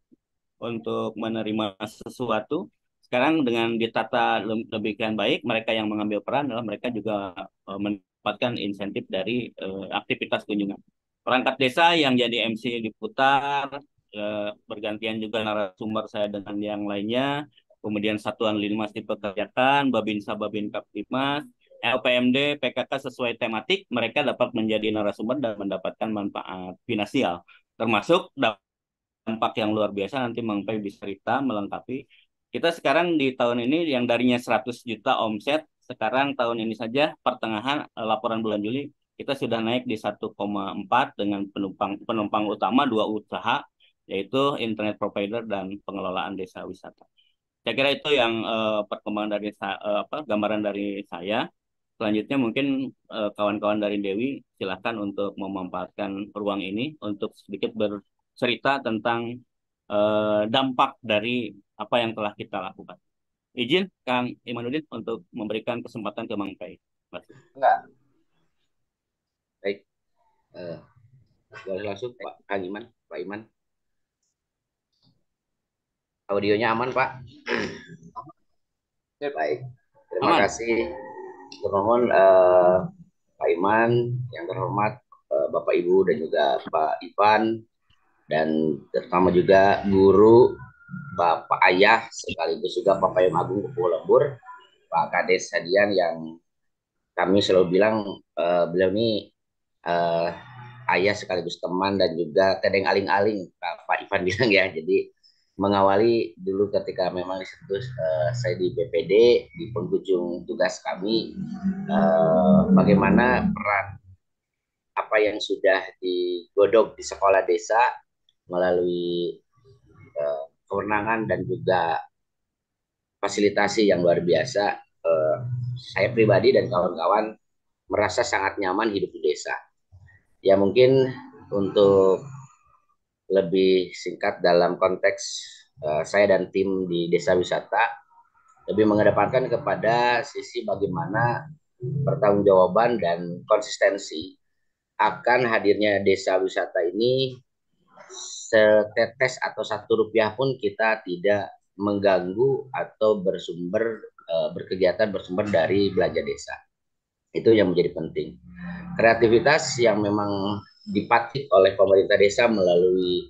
Speaker 3: untuk menerima sesuatu. Sekarang dengan ditata lebih baik, mereka yang mengambil peran adalah mereka juga mendapatkan insentif dari aktivitas kunjungan. Perangkat desa yang jadi MC diputar, bergantian juga narasumber saya dengan yang lainnya, kemudian satuan linmas dipekerjakan, Babinsa Babin Kaptimas, LPMD, PKK sesuai tematik, mereka dapat menjadi narasumber dan mendapatkan manfaat finansial, termasuk dampak yang luar biasa. Nanti Mang Pai bisa cerita melengkapi. Kita sekarang di tahun ini yang darinya 100 juta omset, sekarang tahun ini saja pertengahan laporan bulan Juli kita sudah naik di 1,4 dengan penumpang utama 2 usaha, yaitu internet provider dan pengelolaan desa wisata. Saya kira itu yang perkembangan dari gambaran dari saya. Selanjutnya mungkin kawan-kawan dari Dewi silakan untuk memanfaatkan ruang ini untuk sedikit bercerita tentang dampak dari apa yang telah kita lakukan. Izin Kang Imanuddin untuk memberikan kesempatan ke Mang Pai.
Speaker 1: Enggak, baik. Boleh langsung Pak Kang Iman, Pak Iman. Audionya aman Pak? Ya, baik. Terima
Speaker 3: Aman.
Speaker 1: kasih. Termohon Pak Iman, yang terhormat Bapak Ibu dan juga Pak Ivan, dan terutama juga guru, Bapak Ayah, sekaligus juga Pak Payung Agung Kupu Lembur, Pak Kades Hadian, yang kami selalu bilang beliau ini ayah sekaligus teman dan juga tedeng aling-aling, Pak Ivan bilang ya. Jadi mengawali dulu ketika memang disitu saya di BPD, di penghujung tugas kami, bagaimana peran apa yang sudah digodok di sekolah desa melalui kewenangan dan juga fasilitasi yang luar biasa. Saya pribadi dan kawan-kawan merasa sangat nyaman hidup di desa. Ya mungkin untuk lebih singkat dalam konteks saya dan tim di desa wisata lebih mengedepankan kepada sisi bagaimana pertanggungjawaban dan konsistensi akan hadirnya desa wisata ini. Setetes atau Rp1 pun kita tidak mengganggu atau berkegiatan bersumber dari belanja desa. Itu yang menjadi penting. Kreativitas yang memang dipatik oleh pemerintah desa melalui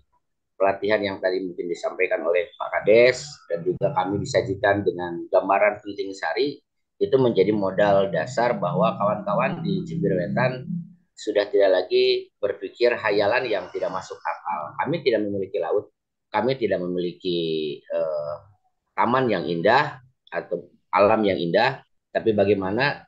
Speaker 1: pelatihan yang tadi mungkin disampaikan oleh Pak Kades, dan juga kami disajikan dengan gambaran penting sehari, itu menjadi modal dasar bahwa kawan-kawan di Cibirwetan sudah tidak lagi berpikir hayalan yang tidak masuk akal. Kami tidak memiliki laut, kami tidak memiliki taman yang indah atau alam yang indah, tapi bagaimana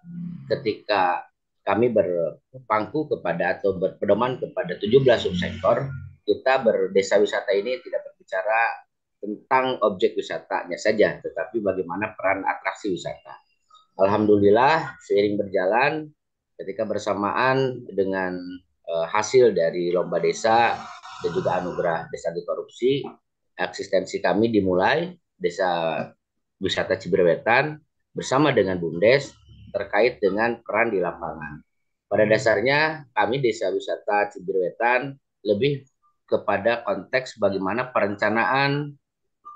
Speaker 1: ketika kami berpangku kepada atau berpedoman kepada 17 subsektor, kita berdesa wisata ini tidak berbicara tentang objek wisatanya saja, tetapi bagaimana peran atraksi wisata. Alhamdulillah, seiring berjalan, ketika bersamaan dengan hasil dari lomba desa dan juga anugerah desa anti korupsi, eksistensi kami dimulai desa wisata Ciberwetan bersama dengan BUMDes terkait dengan peran di lapangan. Pada dasarnya kami desa wisata Ciberwetan lebih kepada konteks bagaimana perencanaan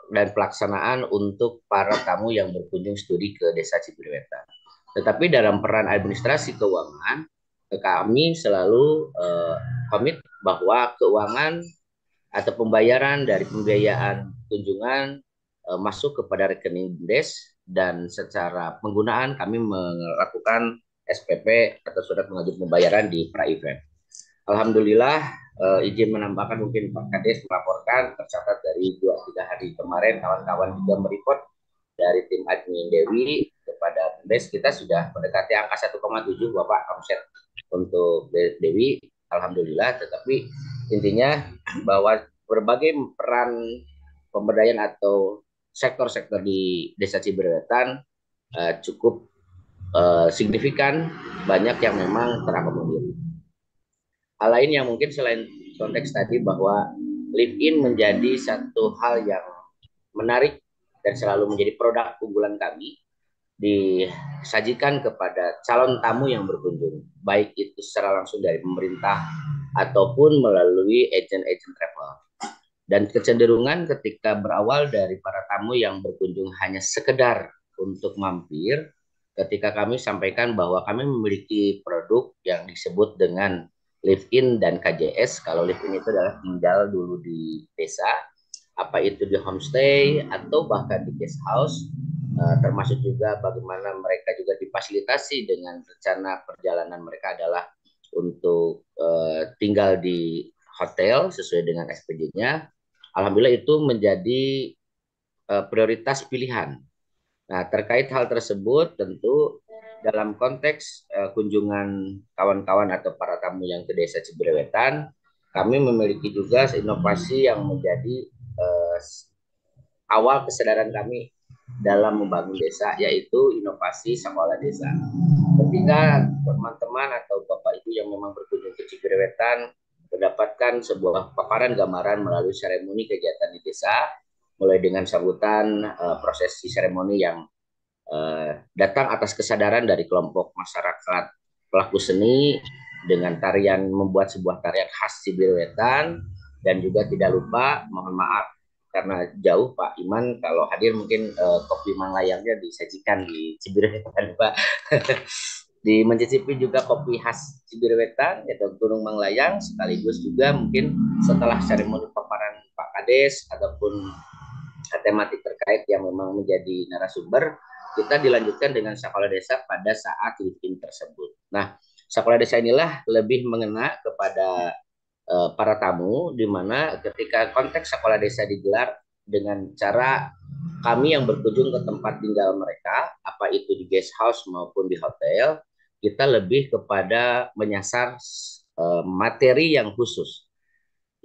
Speaker 1: dan pelaksanaan untuk para tamu yang berkunjung studi ke desa Ciberwetan. Tetapi dalam peran administrasi keuangan, kami selalu komit bahwa keuangan atau pembayaran dari pembiayaan kunjungan masuk kepada rekening BUMDes dan secara penggunaan kami melakukan SPP atau surat pengajuan pembayaran di pra-event. Alhamdulillah, izin menambahkan mungkin Pak Kades melaporkan tercatat dari 2-3 hari kemarin kawan-kawan juga mereport dari tim admin Dewi kepada Bumdes, kita sudah mendekati angka 1,7 Bapak omset untuk Dewi. Alhamdulillah, tetapi intinya bahwa berbagai peran pemberdayaan atau sektor-sektor di Desa Ciberwetan cukup signifikan, banyak yang memang terakomodir. Hal lain yang mungkin selain konteks tadi bahwa live in menjadi satu hal yang menarik dan selalu menjadi produk unggulan kami disajikan kepada calon tamu yang berkunjung, baik itu secara langsung dari pemerintah ataupun melalui agen-agen travel. Dan kecenderungan ketika berawal dari para tamu yang berkunjung hanya sekedar untuk mampir, ketika kami sampaikan bahwa kami memiliki produk yang disebut dengan live-in dan KJS. Kalau live-in itu adalah tinggal dulu di desa, apa itu di homestay atau bahkan di guest house, termasuk juga bagaimana mereka juga difasilitasi dengan rencana perjalanan mereka adalah untuk tinggal di hotel sesuai dengan SPJ-nya. Alhamdulillah itu menjadi prioritas pilihan. Nah, terkait hal tersebut tentu dalam konteks kunjungan kawan-kawan atau para tamu yang ke Desa Ciberwetan, kami memiliki juga inovasi yang menjadi awal kesadaran kami dalam membangun desa, yaitu inovasi sekolah desa. Ketika teman-teman atau Bapak Ibu yang memang berkunjung ke Ciberwetan mendapatkan sebuah paparan gambaran melalui seremoni kegiatan di desa, mulai dengan sambutan prosesi seremoni yang datang atas kesadaran dari kelompok masyarakat pelaku seni dengan tarian, membuat sebuah tarian khas Ciberwetan, dan juga tidak lupa, mohon maaf karena jauh Pak Iman, kalau hadir mungkin kopi Manglayangnya disajikan di Ciberwetan Pak. Di mencicipi juga kopi khas Ciberwetan yaitu Gunung Manglayang, sekaligus juga mungkin setelah seremoni paparan Pak Kades ataupun tematik terkait yang memang menjadi narasumber, kita dilanjutkan dengan sekolah desa pada saat weekend tersebut. Nah, sekolah desa inilah lebih mengena kepada para tamu, di mana ketika konteks sekolah desa digelar dengan cara kami yang berkunjung ke tempat tinggal mereka, apa itu di guest house maupun di hotel, kita lebih kepada menyasar materi yang khusus.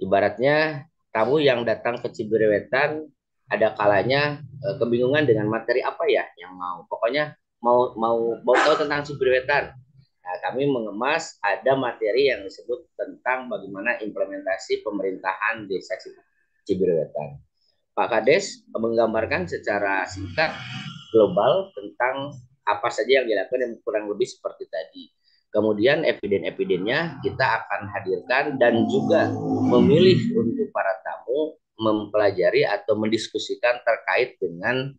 Speaker 1: Ibaratnya tamu yang datang ke Ciberwetan ada kalanya kebingungan dengan materi apa ya yang mau. Pokoknya mau tahu tentang Ciberwetan. Nah, kami mengemas ada materi yang disebut tentang bagaimana implementasi pemerintahan desa Ciberwetan. Pak Kades menggambarkan secara singkat global tentang apa saja yang dilakukan yang kurang lebih seperti tadi. Kemudian eviden-evidennya kita akan hadirkan dan juga memilih untuk para tamu mempelajari atau mendiskusikan terkait dengan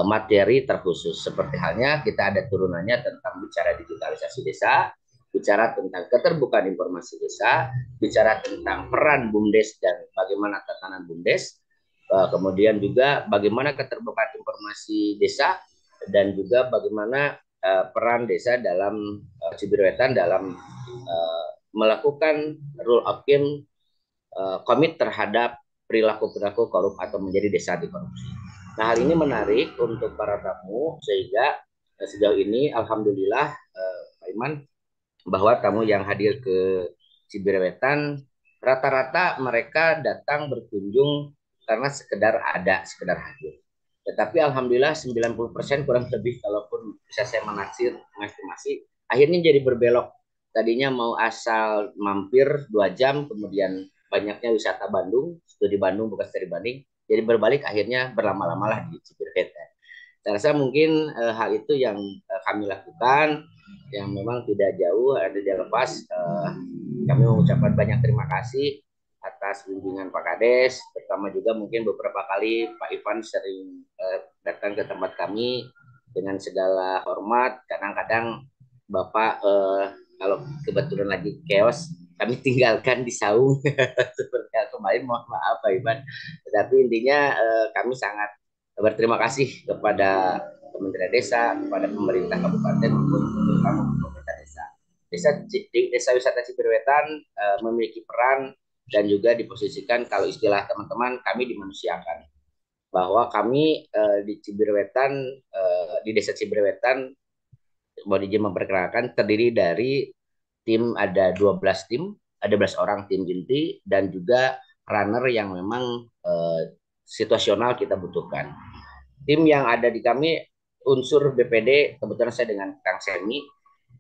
Speaker 1: materi terkhusus. Seperti halnya kita ada turunannya tentang bicara digitalisasi desa, bicara tentang keterbukaan informasi desa, bicara tentang peran BUMDes dan bagaimana tatanan BUMDes, kemudian juga bagaimana keterbukaan informasi desa dan juga bagaimana peran desa dalam Ciberwetan dalam melakukan rule of game, komit terhadap perilaku-perilaku korup atau menjadi desa di korupsi. Nah, hal ini menarik untuk para tamu sehingga sejauh ini alhamdulillah Pak Iman, bahwa tamu yang hadir ke Ciberwetan rata-rata mereka datang berkunjung karena sekedar hadir. Tetapi alhamdulillah 90% kurang lebih, kalaupun bisa saya mengestimasi, akhirnya jadi berbelok. Tadinya mau asal mampir 2 jam, kemudian banyaknya wisata Bandung, studi Bandung bukan studi Bandung, jadi berbalik akhirnya berlama-lama lah di Ciberwetan. Saya rasa mungkin hal itu yang kami lakukan, yang memang tidak jauh ada di lepas. Kami mengucapkan banyak terima kasih atas bimbingan Pak Kades, terutama juga mungkin beberapa kali Pak Ivan sering datang ke tempat kami dengan segala hormat. Kadang-kadang Bapak kalau kebetulan lagi chaos, kami tinggalkan di saung seperti kemarin, mohon maaf Pak Ivan. Tetapi intinya kami sangat berterima kasih kepada
Speaker 4: Kementerian Desa, kepada pemerintah kabupaten maupun pemerintah desa. Desa wisata Cibirwetan memiliki peran dan juga diposisikan, kalau istilah teman-teman, kami dimanusiakan. Bahwa kami di Cibirwetan, di desa Cibirwetan, mau izin memperkenalkan, terdiri dari tim, ada 12 tim, ada 12 orang tim inti, dan juga runner yang memang situasional kita butuhkan. Tim yang ada di kami, unsur BPD, kebetulan saya dengan Kang Semi,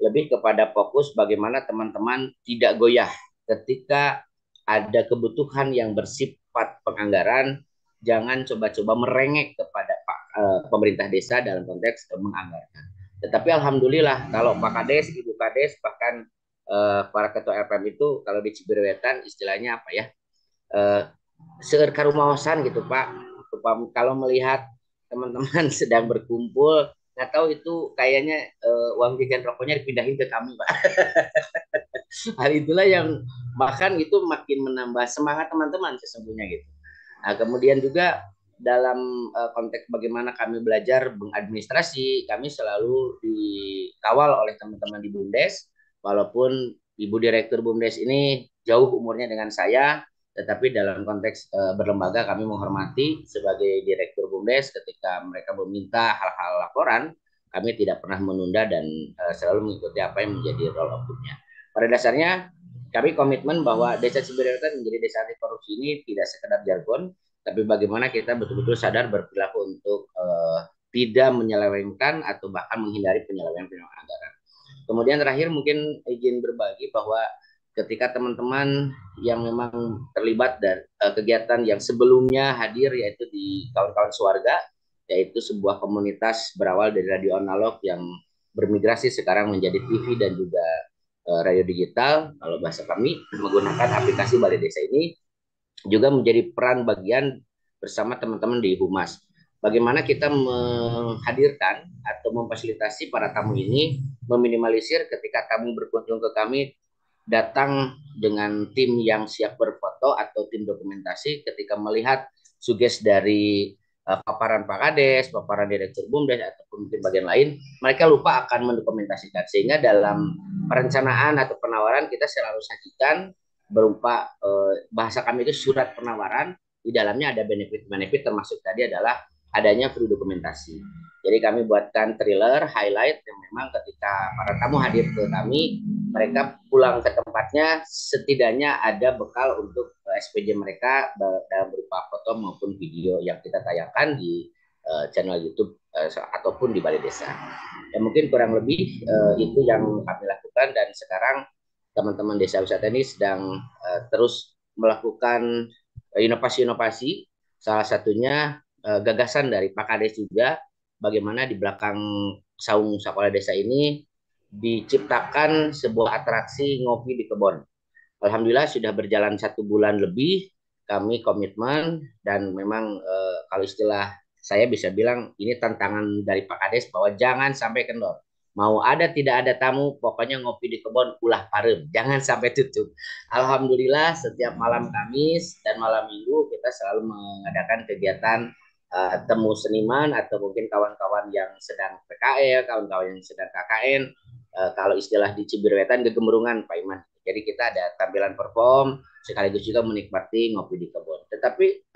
Speaker 4: lebih kepada fokus bagaimana teman-teman tidak goyah ketika ada kebutuhan yang bersifat penganggaran. Jangan coba-coba merengek kepada pemerintah desa dalam konteks menganggarkan. Tetapi alhamdulillah kalau Pak Kades, Ibu Kades, bahkan para ketua LPM itu kalau di Cibirwetan istilahnya apa ya, seueur karumaosan gitu Pak. Kalau melihat teman-teman sedang berkumpul, nggak tahu itu kayaknya uang jajan rokoknya dipindahin ke kami Pak. Hal itulah yang bahkan itu makin menambah semangat teman-teman sesungguhnya gitu. Nah, kemudian juga dalam konteks bagaimana kami belajar mengadministrasi, kami selalu dikawal oleh teman-teman di BUMDes, walaupun Ibu Direktur BUMDes ini jauh umurnya dengan saya, tetapi dalam konteks berlembaga kami menghormati sebagai Direktur BUMDes ketika mereka meminta hal-hal laporan, kami tidak pernah menunda dan selalu mengikuti apa yang menjadi role of group-nya. Pada dasarnya kami komitmen bahwa Desa Cibirwetan menjadi desa anti korupsi ini tidak sekedar jargon, tapi bagaimana kita betul-betul sadar berperilaku untuk tidak menyelewengkan atau bahkan menghindari penyelewengan anggaran. Kemudian terakhir mungkin izin berbagi bahwa ketika teman-teman yang memang terlibat dari kegiatan yang sebelumnya hadir, yaitu di kawan-kawan Suarga, yaitu sebuah komunitas berawal dari radio analog yang bermigrasi sekarang menjadi TV dan juga radio digital, kalau bahasa kami menggunakan aplikasi Balai Desa ini, juga menjadi peran bagian bersama teman-teman di Humas. Bagaimana kita menghadirkan atau memfasilitasi para tamu ini, meminimalisir ketika tamu berkunjung ke kami datang dengan tim yang siap berfoto atau tim dokumentasi, ketika melihat suges dari paparan Pak Kades, paparan Direktur BUMDes ataupun mungkin bagian lain, mereka lupa akan mendokumentasikan. Sehingga dalam perencanaan atau penawaran kita selalu sajikan berupa bahasa kami itu surat penawaran, di dalamnya ada benefit-benefit, termasuk tadi adalah adanya free dokumentasi. Jadi kami buatkan trailer, highlight yang memang ketika para tamu hadir ke kami, mereka pulang ke tempatnya setidaknya ada bekal untuk SPJ mereka dalam berupa foto maupun video yang kita tayangkan di channel YouTube ataupun di Balai Desa. Ya, mungkin kurang lebih itu yang kami lakukan, dan sekarang teman-teman desa wisata ini sedang terus melakukan inovasi-inovasi. Salah satunya gagasan dari Pak Kades juga, bagaimana di belakang saung sekolah desa ini diciptakan sebuah atraksi ngopi di kebun. Alhamdulillah sudah berjalan 1 bulan lebih, kami komitmen, dan memang kalau istilah saya bisa bilang ini tantangan dari Pak Kades bahwa jangan sampai kendor. Mau ada tidak ada tamu, pokoknya ngopi di kebun ulah parem, jangan sampai tutup. Alhamdulillah setiap malam Kamis dan malam Minggu kita selalu mengadakan kegiatan temu seniman atau mungkin kawan-kawan yang sedang PKL, kawan-kawan yang sedang KKN. Kalau istilah di Cibirwetan gegemerungan Pak Iman. Jadi kita ada tampilan perform sekaligus juga menikmati ngopi di kebun. Tetapi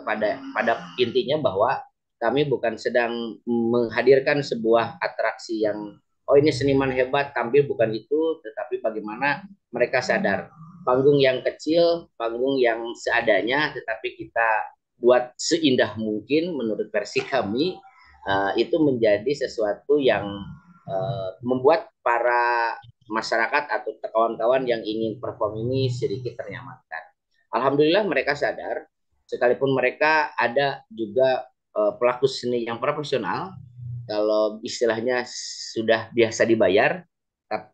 Speaker 4: pada intinya bahwa kami bukan sedang menghadirkan sebuah atraksi yang ini seniman hebat tampil, bukan itu, tetapi bagaimana mereka sadar panggung yang kecil, panggung yang seadanya, tetapi kita buat seindah mungkin menurut versi kami, itu menjadi sesuatu yang membuat para masyarakat atau kawan-kawan yang ingin perform ini sedikit ternyamankan. Alhamdulillah mereka sadar, sekalipun mereka ada juga pelaku seni yang profesional, kalau istilahnya sudah biasa dibayar,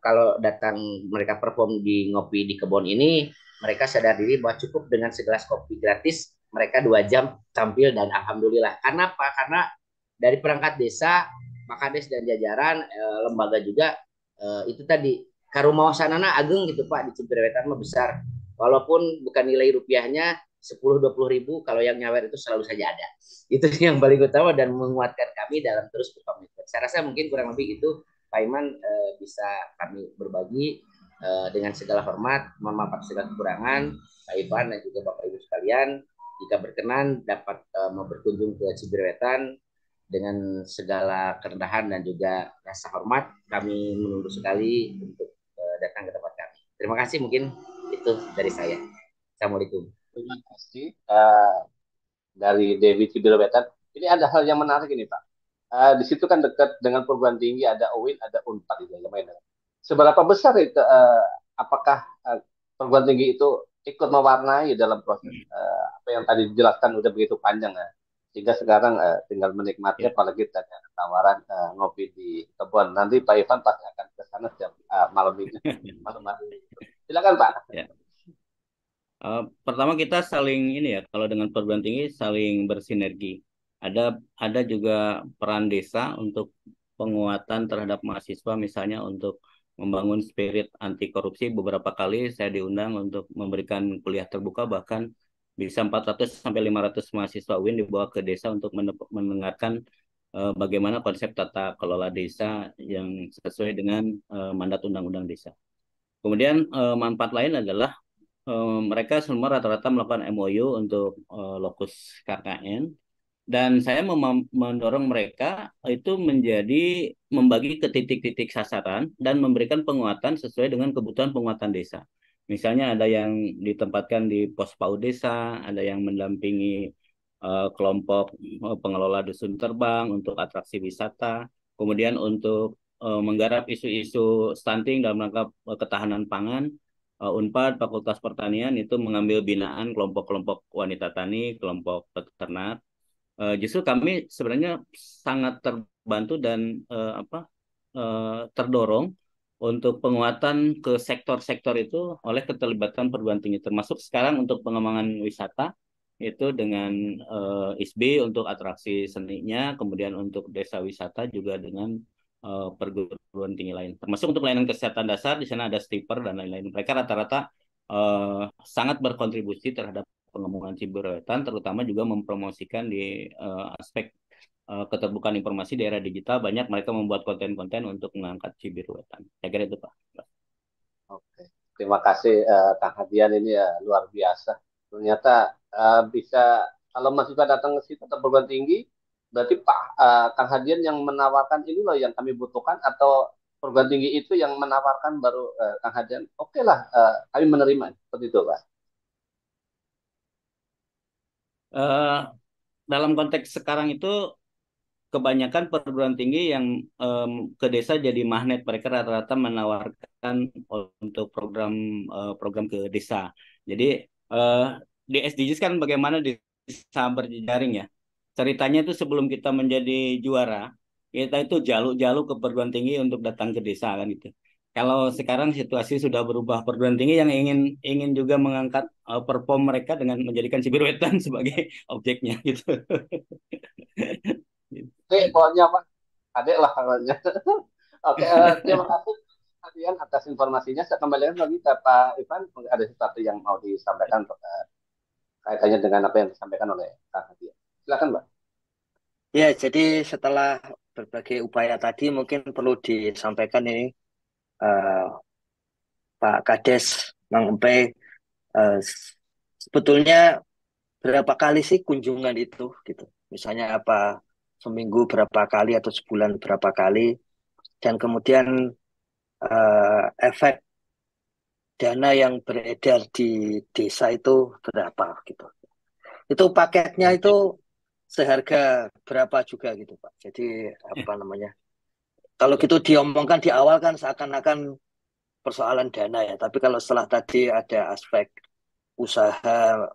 Speaker 4: kalau datang mereka perform di ngopi di kebun ini, mereka sadar diri bahwa cukup dengan segelas kopi gratis, mereka 2 jam tampil, dan alhamdulillah. Karena apa? Karena dari perangkat desa, Pak Kades dan jajaran lembaga juga itu tadi karumawasanana ageng gitu Pak, di Cibirwetan mah besar. Walaupun bukan nilai rupiahnya, 10-20 ribu, kalau yang nyawer itu selalu saja ada. Itu yang paling utama dan menguatkan kami dalam terus berkomitmen. Saya rasa mungkin kurang lebih itu Pak Iman bisa kami berbagi dengan segala hormat, mohon maaf segala kekurangan, Pak Ivan dan juga Bapak Ibu sekalian. Jika berkenan dapat mau berkunjung ke Ciberwetan dengan segala kerendahan dan juga rasa hormat, kami menunggu sekali untuk datang ke tempat kami. Terima kasih, mungkin itu dari saya. Assalamualaikum.
Speaker 1: Terima kasih dari Dewi Ciberwetan. Ini ada hal yang menarik ini Pak. Di situ kan dekat dengan perguruan tinggi, ada UIN, ada Unpad itu lumayan. Seberapa besar itu? Apakah perguruan tinggi itu ikut mewarnai dalam proses apa yang tadi dijelaskan udah begitu panjang ya? Sehingga sekarang tinggal menikmati, apalagi tadi ada tawaran ngopi di kebun. Nanti Pak Ivan pasti akan ke sana setiap malam ini. Malam hari. Silakan Pak.
Speaker 3: Ya. Pertama kita saling ini ya, kalau dengan perguruan tinggi saling bersinergi. Ada juga peran desa untuk penguatan terhadap mahasiswa, misalnya untuk membangun spirit anti korupsi. Beberapa kali saya diundang untuk memberikan kuliah terbuka, bahkan bisa 400 sampai 500 mahasiswa UIN dibawa ke desa untuk mendengarkan bagaimana konsep tata kelola desa yang sesuai dengan mandat undang-undang desa. Kemudian manfaat lain adalah mereka semua rata-rata melakukan MOU untuk lokus KKN, dan saya mendorong mereka itu menjadi membagi ke titik-titik sasaran dan memberikan penguatan sesuai dengan kebutuhan penguatan desa. Misalnya ada yang ditempatkan di pos PAUD desa, ada yang mendampingi kelompok pengelola dusun terbang untuk atraksi wisata, kemudian untuk menggarap isu-isu stunting dalam rangka ketahanan pangan. Unpad Fakultas Pertanian itu mengambil binaan kelompok-kelompok wanita tani, kelompok peternak. Justru kami sebenarnya sangat terbantu dan terdorong untuk penguatan ke sektor-sektor itu oleh keterlibatan perguruan tinggi, termasuk sekarang untuk pengembangan wisata itu dengan ISB untuk atraksi seninya, kemudian untuk desa wisata juga dengan perguruan tinggi lain, termasuk untuk layanan kesehatan dasar. Di sana ada stiper dan lain-lain. Mereka rata-rata sangat berkontribusi terhadap pengembangan Ciberwetan, terutama juga mempromosikan di aspek keterbukaan informasi di era digital. Banyak mereka membuat konten-konten untuk mengangkat Ciberwetan. Saya kira itu Pak.
Speaker 1: Oke, terima kasih Kang Hadian, ini luar biasa. Ternyata bisa, kalau mahasiswa datang ke situ atau perguruan tinggi, berarti Pak Kang Hadian yang menawarkan ini loh yang kami butuhkan, atau perguruan tinggi itu yang menawarkan baru Kang Hadian, oke lah kami menerima, seperti itu Pak.
Speaker 3: Dalam konteks sekarang itu kebanyakan perguruan tinggi yang ke desa jadi magnet. Mereka rata-rata menawarkan untuk program ke desa. Jadi di SDGs kan bagaimana desa berjejaring ya. Ceritanya itu sebelum kita menjadi juara, kita itu jaluk-jaluk ke perguruan tinggi untuk datang ke desa kan gitu. Kalau sekarang situasi sudah berubah, perguruan tinggi yang ingin juga mengangkat perform mereka dengan menjadikan Ciberwetan sebagai objeknya gitu.
Speaker 1: Oke, pokoknya Pak, adek lah pokoknya. Oke, terima kasih Hadian atas informasinya. Saya kembalikan lagi ke Pak Ivan, ada sesuatu yang mau disampaikan kaitannya dengan apa yang disampaikan oleh Kang Hadian. Silakan Pak.
Speaker 2: Ya, jadi setelah berbagai upaya tadi mungkin perlu disampaikan ini eh, Pak Kades, Mang Empe, eh, sebetulnya berapa kali sih kunjungan itu gitu. Misalnya apa, seminggu berapa kali atau sebulan berapa kali, dan kemudian efek dana yang beredar di desa itu berapa gitu. Itu paketnya itu seharga berapa juga gitu Pak. Jadi apa namanya? Kalau gitu diomongkan di awal kan seakan-akan persoalan dana ya. Tapi kalau setelah tadi ada aspek usaha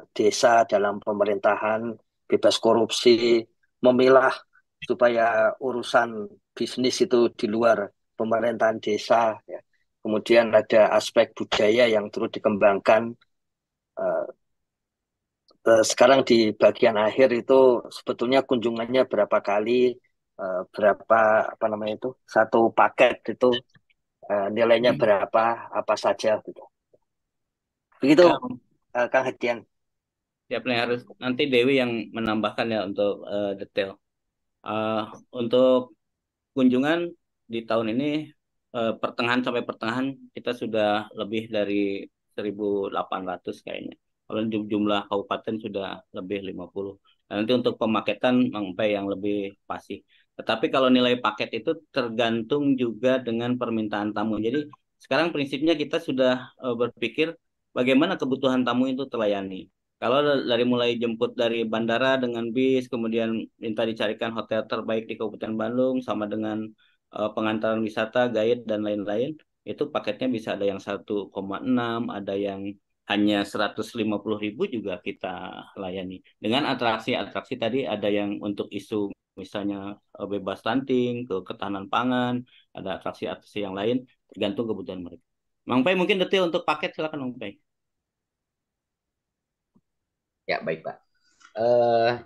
Speaker 2: desa dalam pemerintahan, bebas korupsi, memilah supaya urusan bisnis itu di luar pemerintahan desa, ya. Kemudian ada aspek budaya yang terus dikembangkan. Eh, Sekarang di bagian akhir itu sebetulnya kunjungannya berapa kali, berapa apa namanya itu, satu paket itu nilainya berapa, apa saja gitu. Begitu Kang Hedian.
Speaker 3: Siap nih, harus nanti Dewi yang menambahkan ya untuk detail. Eh, untuk kunjungan di tahun ini pertengahan sampai pertengahan kita sudah lebih dari 1.800 kayaknya. Kalau jumlah kabupaten sudah lebih 50. Nah, nanti untuk pemaketan Mang Pei yang lebih pasti. Tetapi kalau nilai paket itu tergantung juga dengan permintaan tamu. Jadi sekarang prinsipnya kita sudah berpikir bagaimana kebutuhan tamu itu terlayani. Kalau dari mulai jemput dari bandara dengan bis, kemudian minta dicarikan hotel terbaik di Kabupaten Bandung, sama dengan pengantaran wisata, guide, dan lain-lain, itu paketnya bisa ada yang 1,6, ada yang hanya 150.000 juga kita layani. Dengan atraksi-atraksi tadi ada yang untuk isu misalnya bebas stunting, ketahanan pangan, ada atraksi-atraksi yang lain, tergantung kebutuhan mereka. Mang Pei mungkin detail untuk paket, silakan Mang Pei.
Speaker 4: Ya, baik Pak.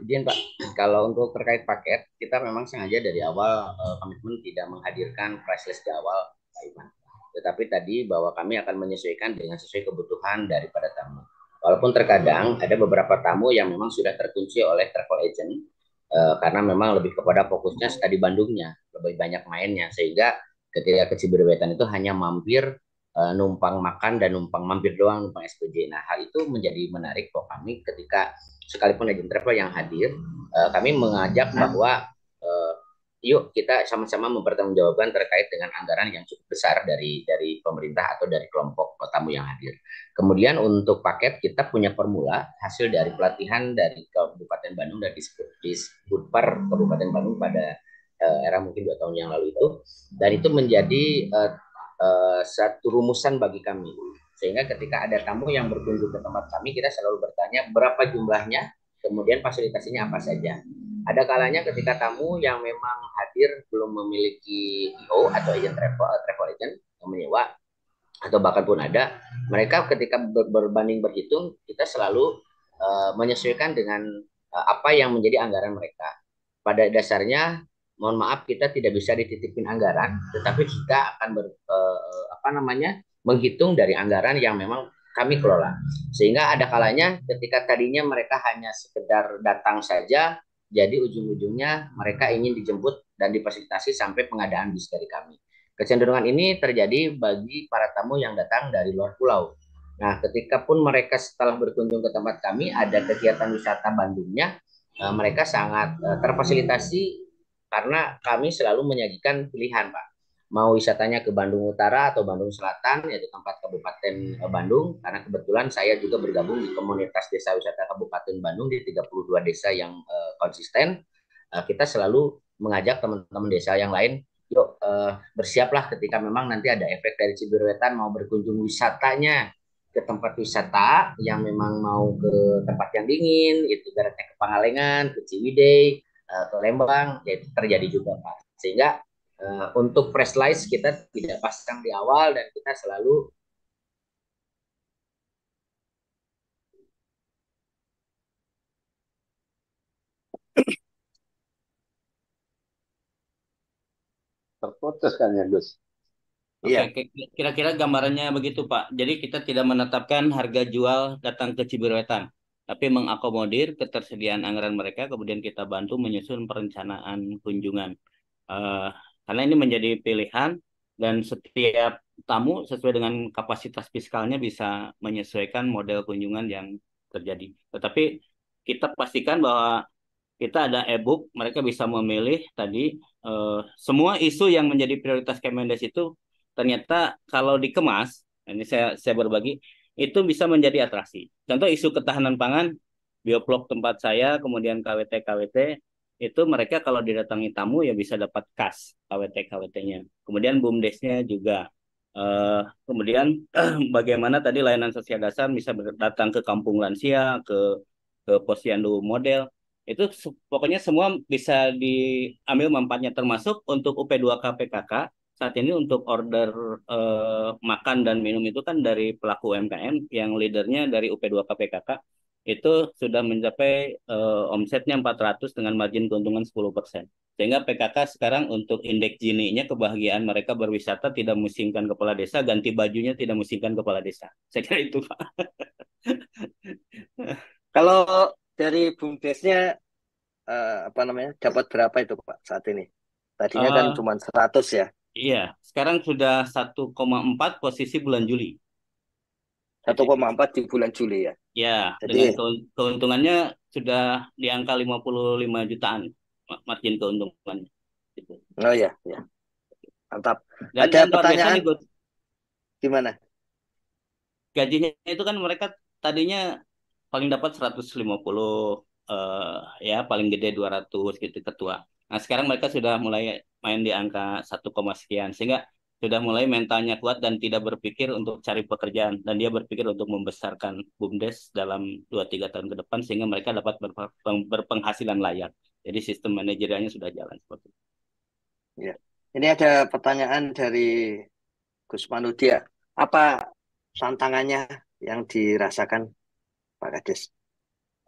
Speaker 4: Izin Pak, kalau untuk terkait paket, kita memang sengaja dari awal komitmen tidak menghadirkan price list di awal, Pak Iman. Tetapi tadi bahwa kami akan menyesuaikan dengan sesuai kebutuhan daripada tamu. Walaupun terkadang ada beberapa tamu yang memang sudah terkunci oleh travel agent, karena memang lebih kepada fokusnya di Bandungnya, lebih banyak mainnya, sehingga ketika ke Ciberwetan itu hanya mampir numpang makan dan numpang mampir doang, numpang SPJ. Nah, hal itu menjadi menarik kok kami ketika sekalipun agent travel yang hadir, kami mengajak bahwa yuk kita sama-sama mempertanggungjawabkan terkait dengan anggaran yang cukup besar dari pemerintah atau dari kelompok tamu yang hadir. Kemudian untuk paket kita punya formula hasil dari pelatihan dari Kabupaten Bandung dan di Budpar Kabupaten Bandung pada era mungkin 2 tahun yang lalu itu, dan itu menjadi satu rumusan bagi kami, sehingga ketika ada tamu yang berkunjung ke tempat kami, kita selalu bertanya berapa jumlahnya, kemudian fasilitasinya apa saja. Ada kalanya ketika tamu yang memang hadir belum memiliki IO atau agent travel agent yang menyewa, atau bahkan pun ada, mereka ketika berbanding berhitung, kita selalu menyesuaikan dengan apa yang menjadi anggaran mereka. Pada dasarnya, mohon maaf kita tidak bisa dititipin anggaran, tetapi kita akan menghitung dari anggaran yang memang kami kelola. Sehingga ada kalanya ketika tadinya mereka hanya sekedar datang saja, jadi ujung-ujungnya mereka ingin dijemput dan difasilitasi sampai pengadaan bis dari kami. Kecenderungan ini terjadi bagi para tamu yang datang dari luar pulau. Nah, ketika pun mereka setelah berkunjung ke tempat kami, ada kegiatan wisata Bandungnya, mereka sangat terfasilitasi karena kami selalu menyajikan pilihan, Pak. Mau wisatanya ke Bandung Utara atau Bandung Selatan, yaitu tempat Kabupaten Bandung, karena kebetulan saya juga bergabung di komunitas desa wisata Kabupaten Bandung di 32 desa yang konsisten. Kita selalu mengajak teman-teman desa yang lain, yuk bersiaplah ketika memang nanti ada efek dari Ciberwetan mau berkunjung wisatanya ke tempat wisata yang memang mau ke tempat yang dingin, gitu, ibaratnya ke Pangalengan, ke Ciwidey, ke Lembang, ya itu terjadi juga Pak. Sehingga untuk press list kita tidak pasang di awal dan kita selalu
Speaker 1: Terputus kan ya Gus?
Speaker 3: Oke,
Speaker 2: Iya.
Speaker 3: kira-kira gambarannya begitu Pak. Jadi kita tidak menetapkan harga jual datang ke Ciberwetan, tapi mengakomodir ketersediaan anggaran mereka, kemudian kita bantu menyusun perencanaan kunjungan. Eh, karena ini menjadi pilihan dan setiap tamu sesuai dengan kapasitas fiskalnya bisa menyesuaikan model kunjungan yang terjadi. Tetapi kita pastikan bahwa kita ada e-book, mereka bisa memilih tadi semua isu yang menjadi prioritas Kemendes itu ternyata kalau dikemas, ini saya berbagi, itu bisa menjadi atraksi. Contoh isu ketahanan pangan, bioblok tempat saya, kemudian KWT itu mereka kalau didatangi tamu ya bisa dapat kas KWT-nya. Kemudian BUMDesnya juga. Kemudian bagaimana tadi layanan sosial dasar bisa datang ke kampung lansia, ke posyandu model, itu pokoknya semua bisa diambil manfaatnya, termasuk untuk UP2K PKK saat ini untuk order makan dan minum itu kan dari pelaku UMKM yang leadernya dari UP2K PKK itu sudah mencapai omsetnya 400 dengan margin keuntungan 10%. Sehingga PKK sekarang untuk indeks Gini-nya kebahagiaan mereka berwisata tidak memusingkan kepala desa, ganti bajunya tidak memusingkan kepala desa. Saya kira itu Pak.
Speaker 2: Kalau dari BUMDes-nya apa namanya dapat berapa itu Pak saat ini? Tadinya kan
Speaker 3: Eh,
Speaker 2: cuma 100 ya,
Speaker 3: iya, sekarang sudah 1,4 posisi bulan Juli.
Speaker 2: satu
Speaker 3: Jadi
Speaker 2: koma empat di bulan Juli ya.
Speaker 3: ya,
Speaker 2: Jadi
Speaker 3: dengan keuntungannya sudah di angka 55 jutaan margin keuntungannya. Gitu.
Speaker 2: oh ya, ya mantap.
Speaker 3: Dan
Speaker 2: Ada
Speaker 3: dan luar biasa
Speaker 2: pertanyaan
Speaker 3: nih Gus,
Speaker 2: gimana?
Speaker 3: gajinya itu kan mereka tadinya paling dapat 150, eh, ya paling gede 200 gitu ketua. Nah, sekarang mereka sudah mulai main di angka 1, sekian sehingga sudah mulai mentalnya kuat dan tidak berpikir untuk cari pekerjaan dan dia berpikir untuk membesarkan BUMDes dalam 2-3 tahun ke depan sehingga mereka dapat berpenghasilan layak. Jadi sistem manajerialnya sudah jalan seperti itu.
Speaker 2: Ya. Ini ada pertanyaan dari Gus Manudia. Apa tantangannya yang dirasakan Pak Kades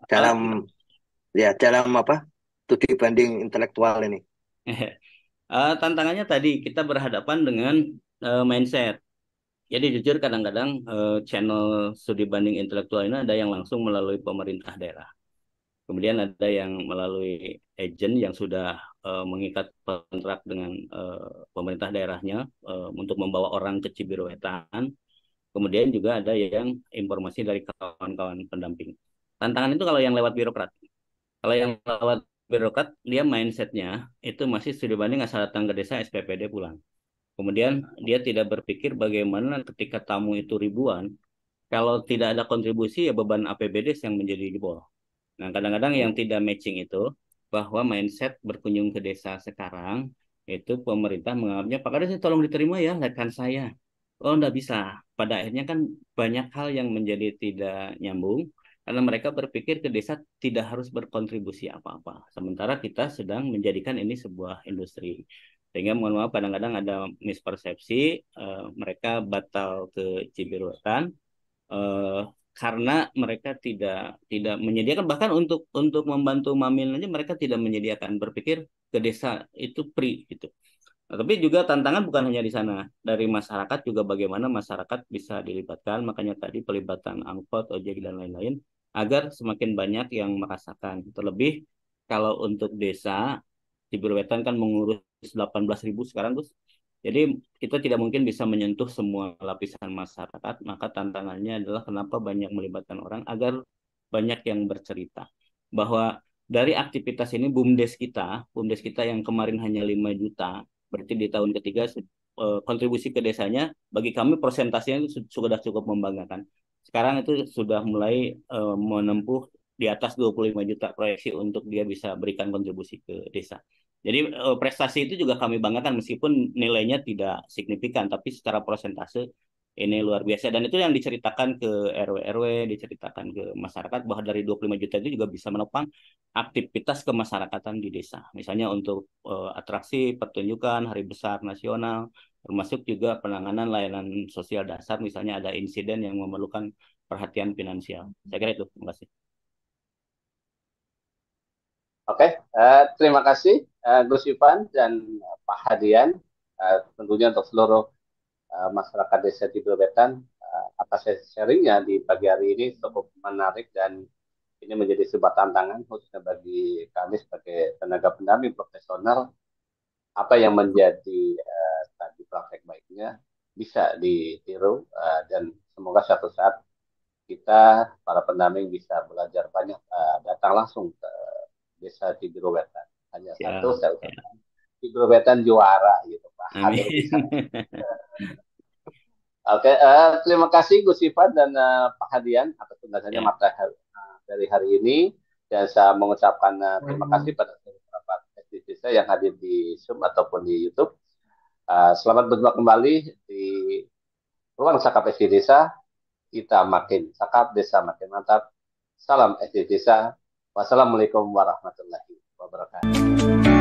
Speaker 2: dalam
Speaker 3: Eh,
Speaker 2: dalam apa? Studi banding intelektual ini.
Speaker 3: tantangannya tadi kita berhadapan dengan mindset. Jadi jujur kadang-kadang channel studi banding intelektual ini ada yang langsung melalui pemerintah daerah. Kemudian ada yang melalui agent yang sudah mengikat kontrak dengan pemerintah daerahnya untuk membawa orang ke Cibiruetan. Kemudian juga ada yang informasi dari kawan-kawan pendamping. Tantangan itu kalau yang lewat birokrat. Kalau yang lewat birokrat, dia mindsetnya itu masih studi banding asal datang ke desa SPPD pulang. Kemudian dia tidak berpikir bagaimana ketika tamu itu ribuan, kalau tidak ada kontribusi ya beban APBD yang menjadi jebol. Nah, kadang-kadang yang tidak matching itu bahwa mindset berkunjung ke desa sekarang itu pemerintah menganggapnya Pak Kades tolong diterima ya rekan saya. Oh, enggak bisa. Pada akhirnya kan banyak hal yang menjadi tidak nyambung karena mereka berpikir ke desa tidak harus berkontribusi apa-apa. Sementara kita sedang menjadikan ini sebuah industri. Sehingga mohon maaf kadang-kadang ada mispersepsi, mereka batal ke Cibiruetan eh, karena mereka tidak tidak menyediakan bahkan untuk membantu Mamil aja mereka tidak menyediakan berpikir ke desa itu free gitu. Nah, tapi juga tantangan bukan hanya di sana dari masyarakat juga bagaimana masyarakat bisa dilibatkan makanya tadi pelibatan angkot ojek dan lain-lain agar semakin banyak yang merasakan terlebih kalau untuk desa Cibiruetan kan mengurus 18.000 sekarang Gus. Jadi kita tidak mungkin bisa menyentuh semua lapisan masyarakat, maka tantangannya adalah kenapa banyak melibatkan orang agar banyak yang bercerita. Bahwa dari aktivitas ini BUMDes kita yang kemarin hanya 5 juta, berarti di tahun ketiga kontribusi ke desanya bagi kami persentasenya sudah cukup membanggakan. Sekarang itu sudah mulai menempuh di atas 25 juta proyeksi untuk dia bisa berikan kontribusi ke desa. Jadi prestasi itu juga kami banggakan meskipun nilainya tidak signifikan, tapi secara persentase ini luar biasa. Dan itu yang diceritakan ke RW-RW, diceritakan ke masyarakat bahwa dari 25 juta itu juga bisa menopang aktivitas kemasyarakatan di desa. Misalnya untuk atraksi pertunjukan, hari besar nasional, termasuk juga penanganan layanan sosial dasar, misalnya ada insiden yang memerlukan perhatian finansial. Saya kira itu. Terima kasih.
Speaker 1: Oke, terima kasih Gus Ivan dan Pak Hadian. Tentunya untuk seluruh masyarakat Desa Tidul Wetan atas sharingnya di pagi hari ini cukup menarik dan ini menjadi sebuah tantangan khususnya bagi kami sebagai tenaga pendamping profesional apa yang menjadi tadi praktek baiknya bisa ditiru dan semoga suatu saat kita para pendamping bisa belajar banyak datang langsung ke Desa Tidul Wetan. Hanya
Speaker 3: Ya,
Speaker 1: satu saya
Speaker 3: ya.
Speaker 1: ucapkan Tidul Wetan juara gitu Pak
Speaker 3: Amin.
Speaker 1: hadir di sana. Oke, terima kasih Gus Ivan dan Pak Hadian atas penjelasannya
Speaker 3: Ya.
Speaker 1: materi dari hari ini dan saya mengucapkan terima kasih pada beberapa aktivis yang hadir di Zoom ataupun di YouTube. Selamat berjumpa kembali di ruang Cakap SD Desa. Kita makin cakap, desa makin mantap. Salam SD Desa. Wassalamualaikum warahmatullahi wabarakatuh.